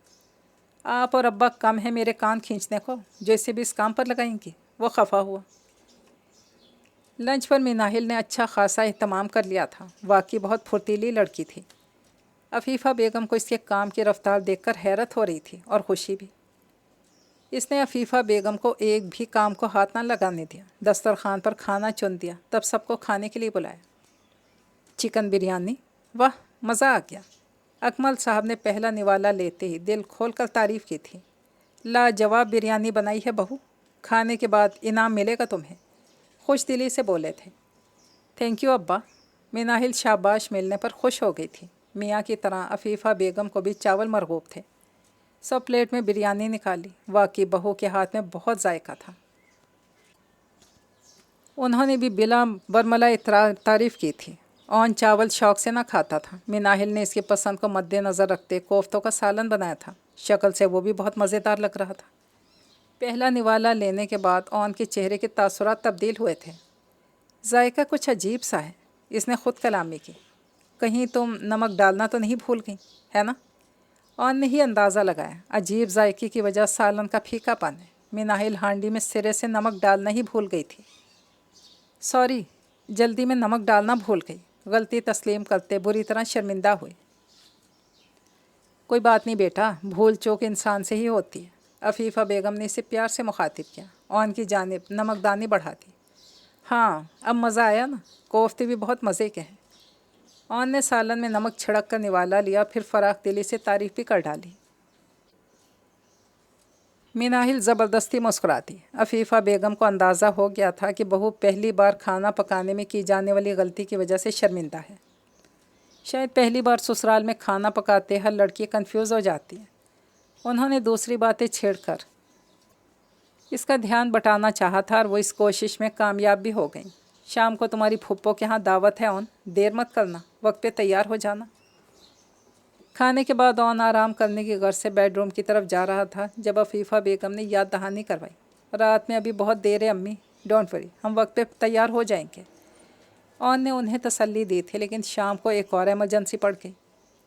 आप और अब्बा कम है मेरे कान खींचने को, जो इसे भी इस काम पर लगाएंगी। वो खफा हुआ। लंच पर मिनाहिल ने अच्छा खासा एहतमाम कर लिया था। वाकई बहुत फुर्तीली लड़की थी। अफीफ़ा बेगम को इसके काम की रफ्तार देखकर हैरत हो रही थी और खुशी भी। इसने अफीफ़ा बेगम को एक भी काम को हाथ ना लगाने दिया। दस्तरखान पर खाना चुन दिया, तब सबको खाने के लिए बुलाया। चिकन बिरयानी, वाह मज़ा आ गया। अकमल साहब ने पहला निवाला लेते ही दिल खोलकर तारीफ़ की थी। लाजवाब बिरयानी बनाई है बहू, खाने के बाद इनाम मिलेगा तुम्हें, खुश दिली से बोले थे। थैंक यू अब्बा। मिनाहिल शाबाश मिलने पर खुश हो गई थी। मियाँ की तरह अफीफ़ा बेगम को भी चावल मरगूब थे। सब प्लेट में बिरयानी निकाली। वाकई बहू के हाथ में बहुत जायका था। उन्होंने भी बिला बरमला तारीफ़ की थी। ऑन चावल शौक़ से ना खाता था। मिनाहिल ने इसकी पसंद को मद्देनज़र रखते कोफ्तों का सालन बनाया था। शक्ल से वो भी बहुत मज़ेदार लग रहा था। पहला निवाला लेने के बाद ऑन के चेहरे के तासुरात तब्दील हुए थे। जायका कुछ अजीब सा है, इसने ख़ुद कलामी की। कहीं तुम नमक डालना तो नहीं भूल गई, है ना? ऑन ने ही अंदाज़ा लगाया। अजीब जायके की वजह सालन का फीकापन है। मिनाहिल हांडी में सिरे से नमक डालना ही भूल गई थी। सॉरी, जल्दी में नमक डालना भूल गई। गलती तस्लीम करते बुरी तरह शर्मिंदा हुई। कोई बात नहीं बेटा, भूल चूक इंसान से ही होती है। अफीफ़ा बेगम ने इसे प्यार से मुखातिब किया। ऑन की जानिब नमकदानी बढ़ा दी। हाँ, अब मज़ा आया ना, कोफ्ते भी बहुत मज़े के हैं। ऑन ने सालन में नमक छिड़क कर निवाला लिया, फिर फराख दिली से तारीफ़ भी कर डाली। मिनाहिल ज़बरदस्ती मुस्कुराती। अफीफ़ा बेगम को अंदाज़ा हो गया था कि बहू पहली बार खाना पकाने में की जाने वाली गलती की वजह से शर्मिंदा है। शायद पहली बार ससुराल में खाना पकाते हर लड़की कंफ्यूज हो जाती है। उन्होंने दूसरी बातें छेड़कर इसका ध्यान बटाना चाहा था और वो इस कोशिश में कामयाब भी हो गई। शाम को तुम्हारी फुप्पो के यहाँ दावत है ऑन, देर मत करना, वक्त पे तैयार हो जाना। खाने के बाद ऑन आराम करने की गर्ज से बेडरूम की तरफ जा रहा था जब अफीफ़ा बेगम ने याद दहानी करवाई। रात में अभी बहुत देर है अम्मी, डोंट वरी, हम वक्त पे तैयार हो जाएंगे। ऑन ने उन्हें तसल्ली दी थी, लेकिन शाम को एक और इमरजेंसी पड़ गई।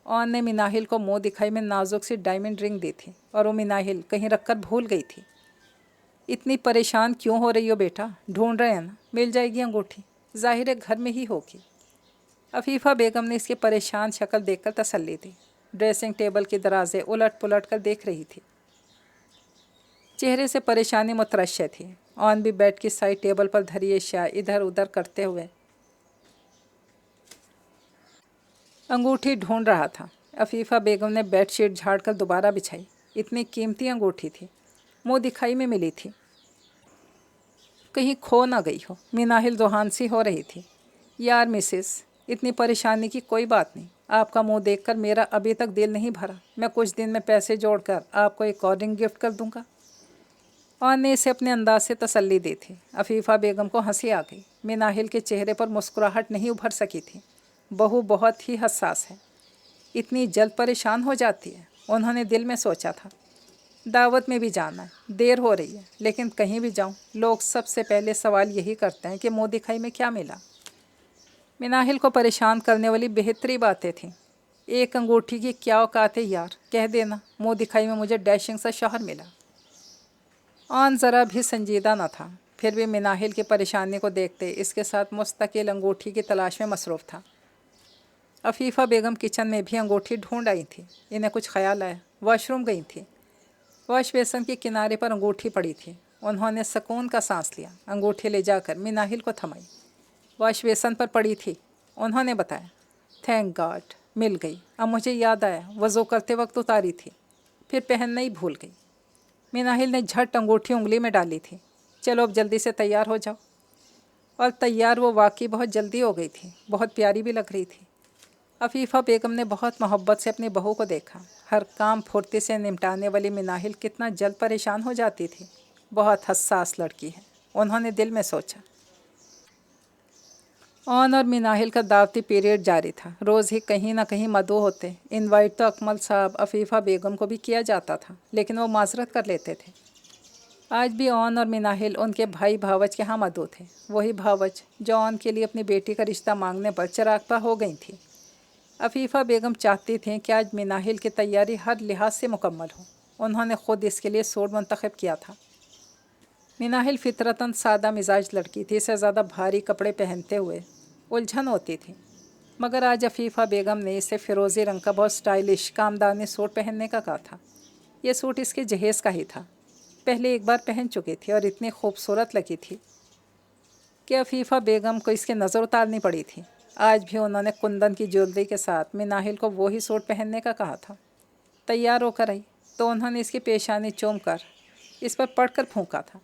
ऑन ने मिनाहिल को मुँह दिखाई में नाजुक सी डायमंड रिंग दी थी और वो मिनाहिल कहीं रख कर भूल गई थी। इतनी परेशान क्यों हो रही हो बेटा? ढूंढ रहे हैं ना, मिल जाएगी अंगूठी, ज़ाहिर है घर में ही होगी। अफीफ़ा बेगम ने इसकी परेशान शक्ल देखकर तसल्ली दी। ड्रेसिंग टेबल की दराज़ें उलट पुलट कर देख रही थी। चेहरे से परेशानी मुतरश्शे थी। ऑन भी बेड की साइड टेबल पर धरी अशिया इधर उधर करते हुए अंगूठी ढूंढ रहा था। अफीफ़ा बेगम ने बेडशीट झाड़ कर दोबारा बिछाई। इतनी कीमती अंगूठी थी, मुँह दिखाई में मिली थी, कहीं खो ना गई हो। मिनाहिल जोहान सी हो रही थी। यार मिसेस, इतनी परेशानी की कोई बात नहीं, आपका मुंह देखकर मेरा अभी तक दिल नहीं भरा। मैं कुछ दिन में पैसे जोड़कर आपको एक और रिंग गिफ्ट कर दूंगा। ऑन ने इसे अपने अंदाज से तसल्ली दी थी। अफीफ़ा बेगम को हंसी आ गई। मिनाहिल के चेहरे पर मुस्कुराहट नहीं उभर सकी थी। बहू बहुत ही हसास है, इतनी जल्द परेशान हो जाती है। उन्होंने दिल में सोचा था, दावत में भी जाना है, देर हो रही है, लेकिन कहीं भी जाऊं लोग सबसे पहले सवाल यही करते हैं कि मुँह दिखाई में क्या मिला। मिनाहिल को परेशान करने वाली बेहतरी बातें थीं। एक अंगूठी की क्या औकात है यार, कह देना मुँह दिखाई में मुझे डैशिंग सा शौहर मिला। ऑन ज़रा भी संजीदा न था, फिर भी मिनाहिल की परेशानी को देखते इसके साथ मुस्तकिल अंगूठी की तलाश में मसरूफ़ था। अफीफ़ा बेगम किचन में भी अंगूठी ढूंढ आई थी। इन्हें कुछ ख्याल आया, वॉशरूम गई थी। वॉश बेसन के किनारे पर अंगूठी पड़ी थी। उन्होंने सुकून का सांस लिया। अंगूठी ले जाकर मिनाहिल को थमाई। वॉश बेसन पर पड़ी थी, उन्होंने बताया। थैंक गॉड, मिल गई। अब मुझे याद आया, वज़ू करते वक्त उतारी थी, फिर पहनना ही भूल गई। मिनाहिल ने झट अंगूठी उंगली में डाली थी। चलो अब जल्दी से तैयार हो जाओ। और तैयार वो वाकई बहुत जल्दी हो गई थी, बहुत प्यारी भी लग रही थी। अफीफ़ा बेगम ने बहुत मोहब्बत से अपनी बहू को देखा। हर काम फुर्ती से निपटाने वाली मिनाहिल कितना जल्द परेशान हो जाती थी। बहुत हसास लड़की है, उन्होंने दिल में सोचा। ऑन और मिनाहिल का दावती पीरियड जारी था। रोज़ ही कहीं ना कहीं मदऊ होते। इनवाइट तो अकमल साहब, अफीफ़ा बेगम को भी किया जाता था, लेकिन वो माजरत कर लेते थे। آج بھی اون اور مناہل ان کے بھائی بھاوج کے ہاں مدعو تھے، وہی بھاوج جو اون کے لیے اپنی بیٹی کا رشتہ مانگنے پر چراغپا ہو گئی تھی۔ عفیفہ بیگم چاہتی تھیں کہ آج مناہل کی تیاری ہر لحاظ سے مکمل ہو۔ انہوں نے خود اس کے لیے سوٹ منتخب کیا تھا۔ مناہل فطرتاً سادہ مزاج لڑکی تھی، اسے زیادہ بھاری کپڑے پہنتے ہوئے الجھن ہوتی تھی، مگر آج عفیفہ بیگم نے اسے فیروزی رنگ کا بہت سٹائلش کامدانی سوٹ پہننے کا کہا تھا۔ یہ سوٹ اس کے جہیز کا ہی تھا، پہلے ایک بار پہن چکی تھی اور اتنی خوبصورت لگی تھی کہ عفیفہ بیگم کو اس کی نظر اتارنی پڑی تھی۔ آج بھی انہوں نے کندن کی جیولری کے ساتھ مناہل کو وہی سوٹ پہننے کا کہا تھا۔ تیار ہو کر آئی تو انہوں نے اس کی پیشانی چوم کر اس پر پڑھ کر پھونکا تھا،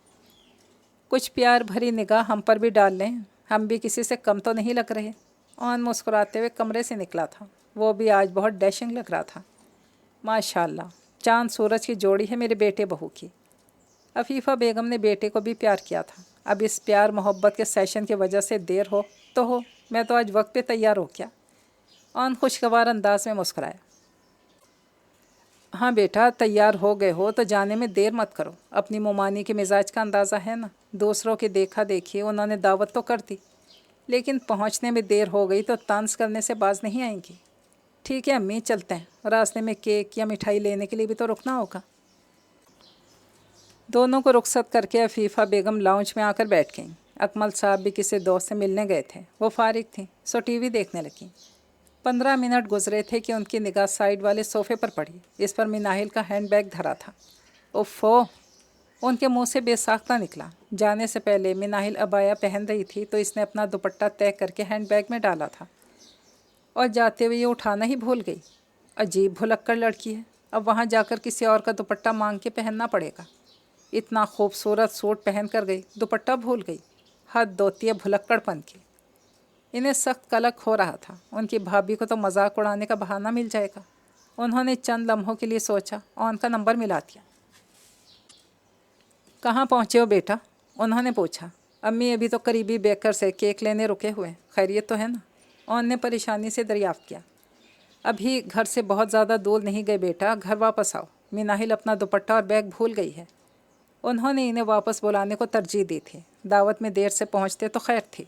کچھ پیار بھری نگاہ ہم پر بھی ڈال لیں، ہم بھی کسی سے کم تو نہیں لگ رہے۔ اون مسکراتے ہوئے کمرے سے نکلا تھا، وہ بھی آج بہت ڈیشنگ لگ رہا تھا۔ ماشاء اللہ، چاند سورج کی جوڑی ہے میرے بیٹے بہو کی۔ عفیفہ بیگم نے بیٹے کو بھی پیار کیا تھا۔ اب اس پیار محبت کے سیشن کی وجہ سے دیر ہو تو ہو، میں تو آج وقت پہ تیار ہو کیا۔ اون خوشگوار انداز میں مسکرایا۔ ہاں بیٹا، تیار ہو گئے ہو تو جانے میں دیر مت کرو، اپنی مومانی کے مزاج کا اندازہ ہے نا۔ دوسروں کی دیکھا دیکھی انہوں نے دعوت تو کر دی، لیکن پہنچنے میں دیر ہو گئی تو طنز کرنے سے باز نہیں آئیں گی۔ ٹھیک ہے امی، چلتے ہیں، راستے میں کیک یا مٹھائی لینے کے لیے بھی تو رکنا ہوگا۔ دونوں کو رخصت کر کے عفیفہ بیگم لاؤنج میں آ کر بیٹھ گئیں۔ اکمل صاحب بھی کسی دوست سے ملنے گئے تھے، وہ فارغ تھیں سو ٹی وی دیکھنے لگیں۔ 15 منٹ گزرے تھے کہ ان کی نگاہ سائیڈ والے صوفے پر پڑی، اس پر مناہل کا ہینڈ بیگ دھرا تھا۔ اوفو، ان کے منہ سے بے ساختہ نکلا۔ جانے سے پہلے مناہل عبایا پہن رہی تھی تو اس نے اپنا دوپٹہ طے کر کے ہینڈ بیگ میں ڈالا تھا اور جاتے ہوئے یہ اٹھانا ہی بھول گئی۔ عجیب بھلکڑ لڑکی ہے، اب وہاں جا کر کسی اور کا دوپٹہ مانگ کے پہننا پڑے گا۔ اتنا خوبصورت سوٹ پہن کر گئی، دوپٹہ بھول گئی، حد ہوتی ہے بھلکڑ پن کی۔ انہیں سخت قلق ہو رہا تھا، ان کی بھابھی کو تو مذاق اڑانے کا بہانہ مل جائے گا۔ انہوں نے چند لمحوں کے لیے سوچا اور ان کا نمبر ملا دیا۔ کہاں پہنچے ہو بیٹا؟ انہوں نے پوچھا۔ امی ابھی تو قریبی بیکر سے کیک لینے رکے ہوئے، خیریت تو ہے نا؟ اون نے پریشانی سے دریافت کیا۔ ابھی گھر سے بہت زیادہ دور نہیں گئے بیٹا، گھر واپس آؤ، مناہل اپنا دوپٹہ اور بیگ بھول گئی ہے۔ انہوں نے انہیں واپس بلانے کو ترجیح دی تھی، دعوت میں دیر سے پہنچتے تو خیر تھی۔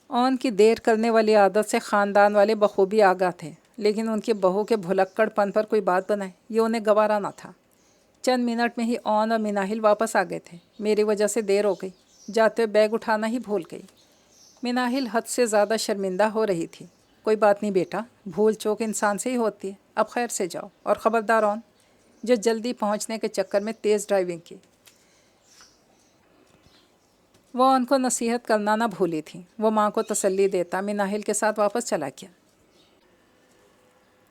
اون کی دیر کرنے والی عادت سے خاندان والے بخوبی آگاہ تھے، لیکن ان کی بہو کے بھلکڑ پن پر کوئی بات بنائے یہ انہیں گوارا نہ تھا۔ چند منٹ میں ہی اون اور مناہل واپس آ گئے تھے۔ میری وجہ سے دیر ہو گئی، جاتے ہوئے بیگ اٹھانا ہی بھول گئی۔ مناہل حد سے زیادہ شرمندہ ہو رہی تھی۔ کوئی بات نہیں بیٹا، بھول چوک انسان سے ہی ہوتی ہے، اب خیر سے جاؤ، اور خبردار اون، جو جلدی پہنچنے کے چکر میں تیز ڈرائیونگ کی۔ وہ ان کو نصیحت کرنا نہ بھولی تھی۔ وہ ماں کو تسلی دیتا مناہل کے ساتھ واپس چلا گیا۔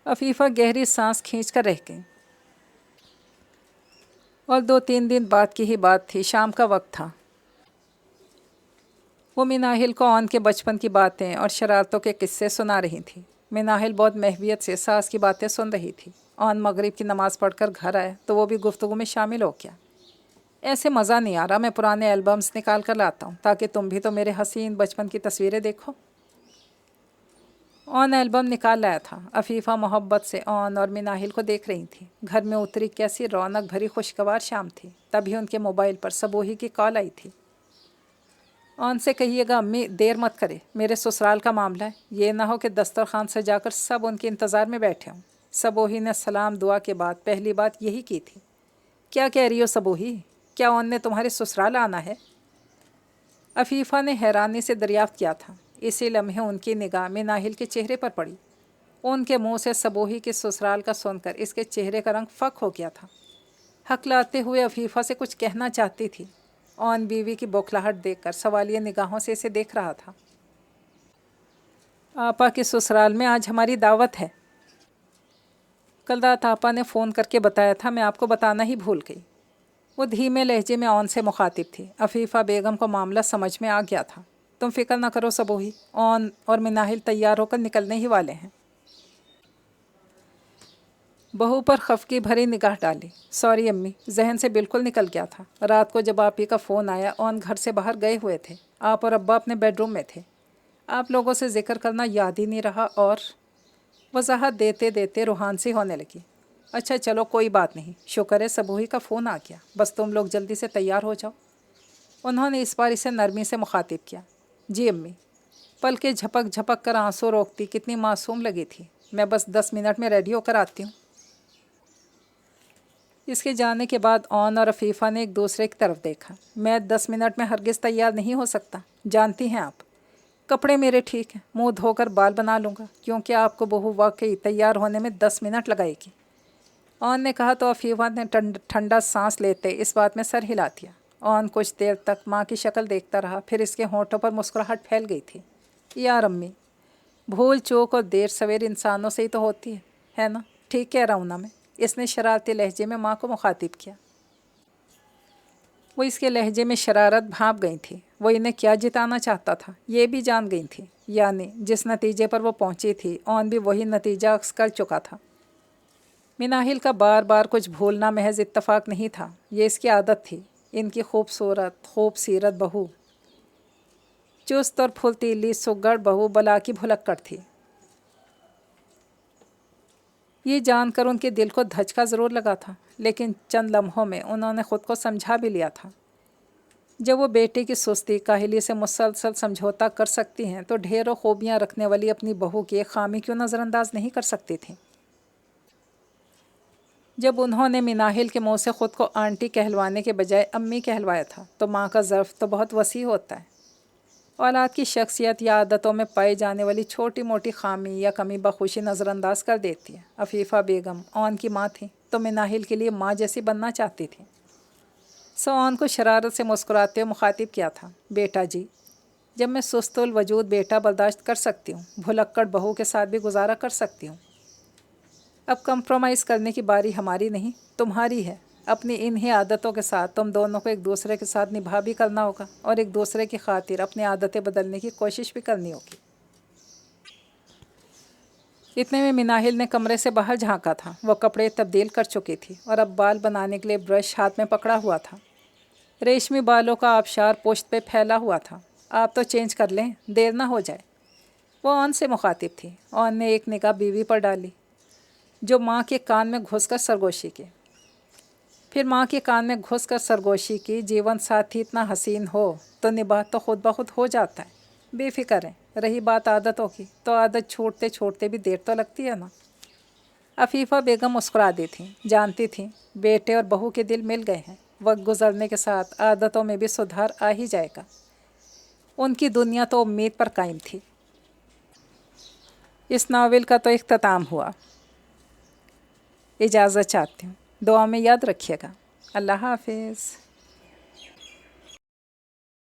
عفیفہ گہری سانس کھینچ کر رہ گئی۔ اور 2-3 دن بعد کی ہی بات تھی، شام کا وقت تھا۔ وہ مناہل کو اون کے بچپن کی باتیں اور شرارتوں کے قصے سنا رہی تھی۔ مناہل بہت محویت سے ساس کی باتیں سن رہی تھی۔ اون مغرب کی نماز پڑھ کر گھر آئے تو وہ بھی گفتگو میں شامل ہو گیا۔ ایسے مزہ نہیں آ رہا، میں پرانے البمز نکال کر لاتا ہوں تاکہ تم بھی تو میرے حسین بچپن کی تصویریں دیکھو۔ اون البم نکال لایا تھا۔ عفیفہ محبت سے اون اور مناہل کو دیکھ رہی تھی۔ گھر میں اتری کیسی رونق بھری خوشگوار شام تھی، تبھی ان کے موبائل پر سبوہی کی کال آئی تھی۔ اون سے کہیے گا امی دیر مت کرے، میرے سسرال کا معاملہ ہے، یہ نہ ہو کہ دسترخوان سجا کر سب ان کے انتظار میں بیٹھے ہوں۔ سبوہی نے سلام دعا کے بعد پہلی بات یہی کی تھی۔ کیا کہہ رہی ہو سبوہی، کیا اون نے تمہارے سسرال آنا ہے؟ عفیفہ نے حیرانی سے دریافت کیا تھا۔ اسی لمحے ان کی نگاہ مناہل کے چہرے پر پڑی۔ ان کے منہ سے سبوہی کے سسرال کا سن کر اس کے چہرے کا رنگ فک ہو گیا تھا۔ ہکلاتے ہوئے عفیفہ سے کچھ کہنا چاہتی تھی۔ اون بیوی کی بوکھلاہٹ دیکھ کر سوالیہ نگاہوں سے اسے دیکھ رہا تھا۔ آپا کے سسرال میں آج ہماری دعوت ہے۔ کل رات آپا نے فون کر کے بتایا تھا، میں آپ کو بتانا ہی بھول گئی۔ وہ دھیمے لہجے میں اون سے مخاطب تھی۔ عفیفہ بیگم کو معاملہ سمجھ میں آ گیا تھا۔ تم فکر نہ کرو سبوہی، اون اور مناہل تیار ہو کر نکلنے ہی والے ہیں۔ بہو پر خفگی بھری نگاہ ڈالی۔ سوری امی، ذہن سے بالکل نکل گیا تھا۔ رات کو جب آپ ہی کا فون آیا اون گھر سے باہر گئے ہوئے تھے، آپ اور ابا اپنے بیڈ روم میں تھے، آپ لوگوں سے ذکر کرنا یاد ہی نہیں رہا، اور وضاحت دیتے دیتے روحان سی ہونے لگی۔ اچھا چلو کوئی بات نہیں، شکر ہے سبوہی کا فون آ گیا، بس تم لوگ جلدی سے تیار ہو جاؤ۔ انہوں نے اس بار اسے نرمی سے مخاطب کیا۔ جی امی۔ پلکیں جھپک جھپک کر آنسو روکتی کتنی معصوم لگی تھی۔ میں بس 10 منٹ میں ریڈی ہو کر آتی ہوں۔ اس کے جانے کے بعد اون اور عفیفہ نے ایک دوسرے کی طرف دیکھا۔ میں 10 منٹ میں ہرگز تیار نہیں ہو سکتا، جانتی ہیں آپ۔ کپڑے میرے ٹھیک ہیں، منہ دھو کر بال بنا لوں گا، کیونکہ آپ کو بہو واقعی تیار ہونے میں 10 منٹ لگائے گی، اون نے کہا تو عفیفہ نے ٹھنڈا سانس لیتے اس بات میں سر ہلا دیا۔ اون کچھ دیر تک ماں کی شکل دیکھتا رہا، پھر اس کے ہونٹوں پر مسکراہٹ پھیل گئی تھی۔ یار امی، بھول چوک اور دیر سویر انسانوں سے ہی تو ہوتی ہے نا؟ ٹھیک کہہ رہا ہوں نا میں؟ اس نے شرارتی لہجے میں ماں کو مخاطب کیا۔ وہ اس کے لہجے میں شرارت بھانپ گئی تھی۔ وہ انہیں کیا جتانا چاہتا تھا یہ بھی جان گئی تھی، یعنی جس نتیجے پر وہ پہنچی تھی اون بھی وہی نتیجہ اخذ کر چکا تھا۔ مناہل کا بار بار کچھ بھولنا محض اتفاق نہیں تھا، یہ اس کی عادت تھی۔ ان کی خوب سیرت بہو، چست اور پھرتیلی سگڑ بہو بلا کی بھلکڑ تھی۔ یہ جان کر ان کے دل کو دھچکا ضرور لگا تھا، لیکن چند لمحوں میں انہوں نے خود کو سمجھا بھی لیا تھا۔ جب وہ بیٹے کی سستی کاہلی سے مسلسل سمجھوتا کر سکتی ہیں تو ڈھیروں خوبیاں رکھنے والی اپنی بہو کی ایک خامی کیوں نظر انداز نہیں کر سکتی تھیں۔ جب انہوں نے مناہل کے منہ سے خود کو آنٹی کہلوانے کے بجائے امی کہلوایا تھا تو ماں کا ظرف تو بہت وسیع ہوتا ہے۔ اولاد کی شخصیت یا عادتوں میں پائی جانے والی چھوٹی موٹی خامی یا کمی بخوشی نظر انداز کر دیتی ہے۔ عفیفہ بیگم اون کی ماں تھیں تو مناہل کے لیے ماں جیسی بننا چاہتی تھیں۔ سو اون کو شرارت سے مسکراتے ہوئے مخاطب کیا تھا۔ بیٹا جی، جب میں سست الوجود بیٹا برداشت کر سکتی ہوں، بھلکڑ بہو کے ساتھ بھی گزارا کر سکتی ہوں، اب کمپرومائز کرنے کی باری ہماری نہیں تمہاری ہے۔ اپنی انہی عادتوں کے ساتھ تم دونوں کو ایک دوسرے کے ساتھ نبھا بھی کرنا ہوگا اور ایک دوسرے کی خاطر اپنی عادتیں بدلنے کی کوشش بھی کرنی ہوگی۔ اتنے میں مناہل نے کمرے سے باہر جھانکا تھا۔ وہ کپڑے تبدیل کر چکی تھی اور اب بال بنانے کے لیے برش ہاتھ میں پکڑا ہوا تھا۔ ریشمی بالوں کا آبشار پشت پہ پھیلا ہوا تھا۔ آپ تو چینج کر لیں، دیر نہ ہو جائے، وہ اون سے مخاطب تھی۔ اون نے ایک نگاہ بیوی پر ڈالی جو ماں کے کان میں گھس کر سرگوشی کی، پھر ماں کے کان میں گھس کر سرگوشی کی۔ جیون ساتھی اتنا حسین ہو تو نباہ تو خود بخود ہو جاتا ہے، بے فکر ہے۔ رہی بات عادتوں کی تو عادت چھوڑتے چھوڑتے بھی دیر تو لگتی ہے نا۔ عفیفہ بیگم مسکرا دی تھیں، جانتی تھیں بیٹے اور بہو کے دل مل گئے ہیں، وقت گزرنے کے ساتھ عادتوں میں بھی سدھار آ ہی جائے گا۔ ان کی دنیا تو امید پر قائم تھی۔ اس ناول کا تو اختتام ہوا۔ اجازت چاہتی ہوں، دعا میں یاد رکھیے گا۔ اللہ حافظ۔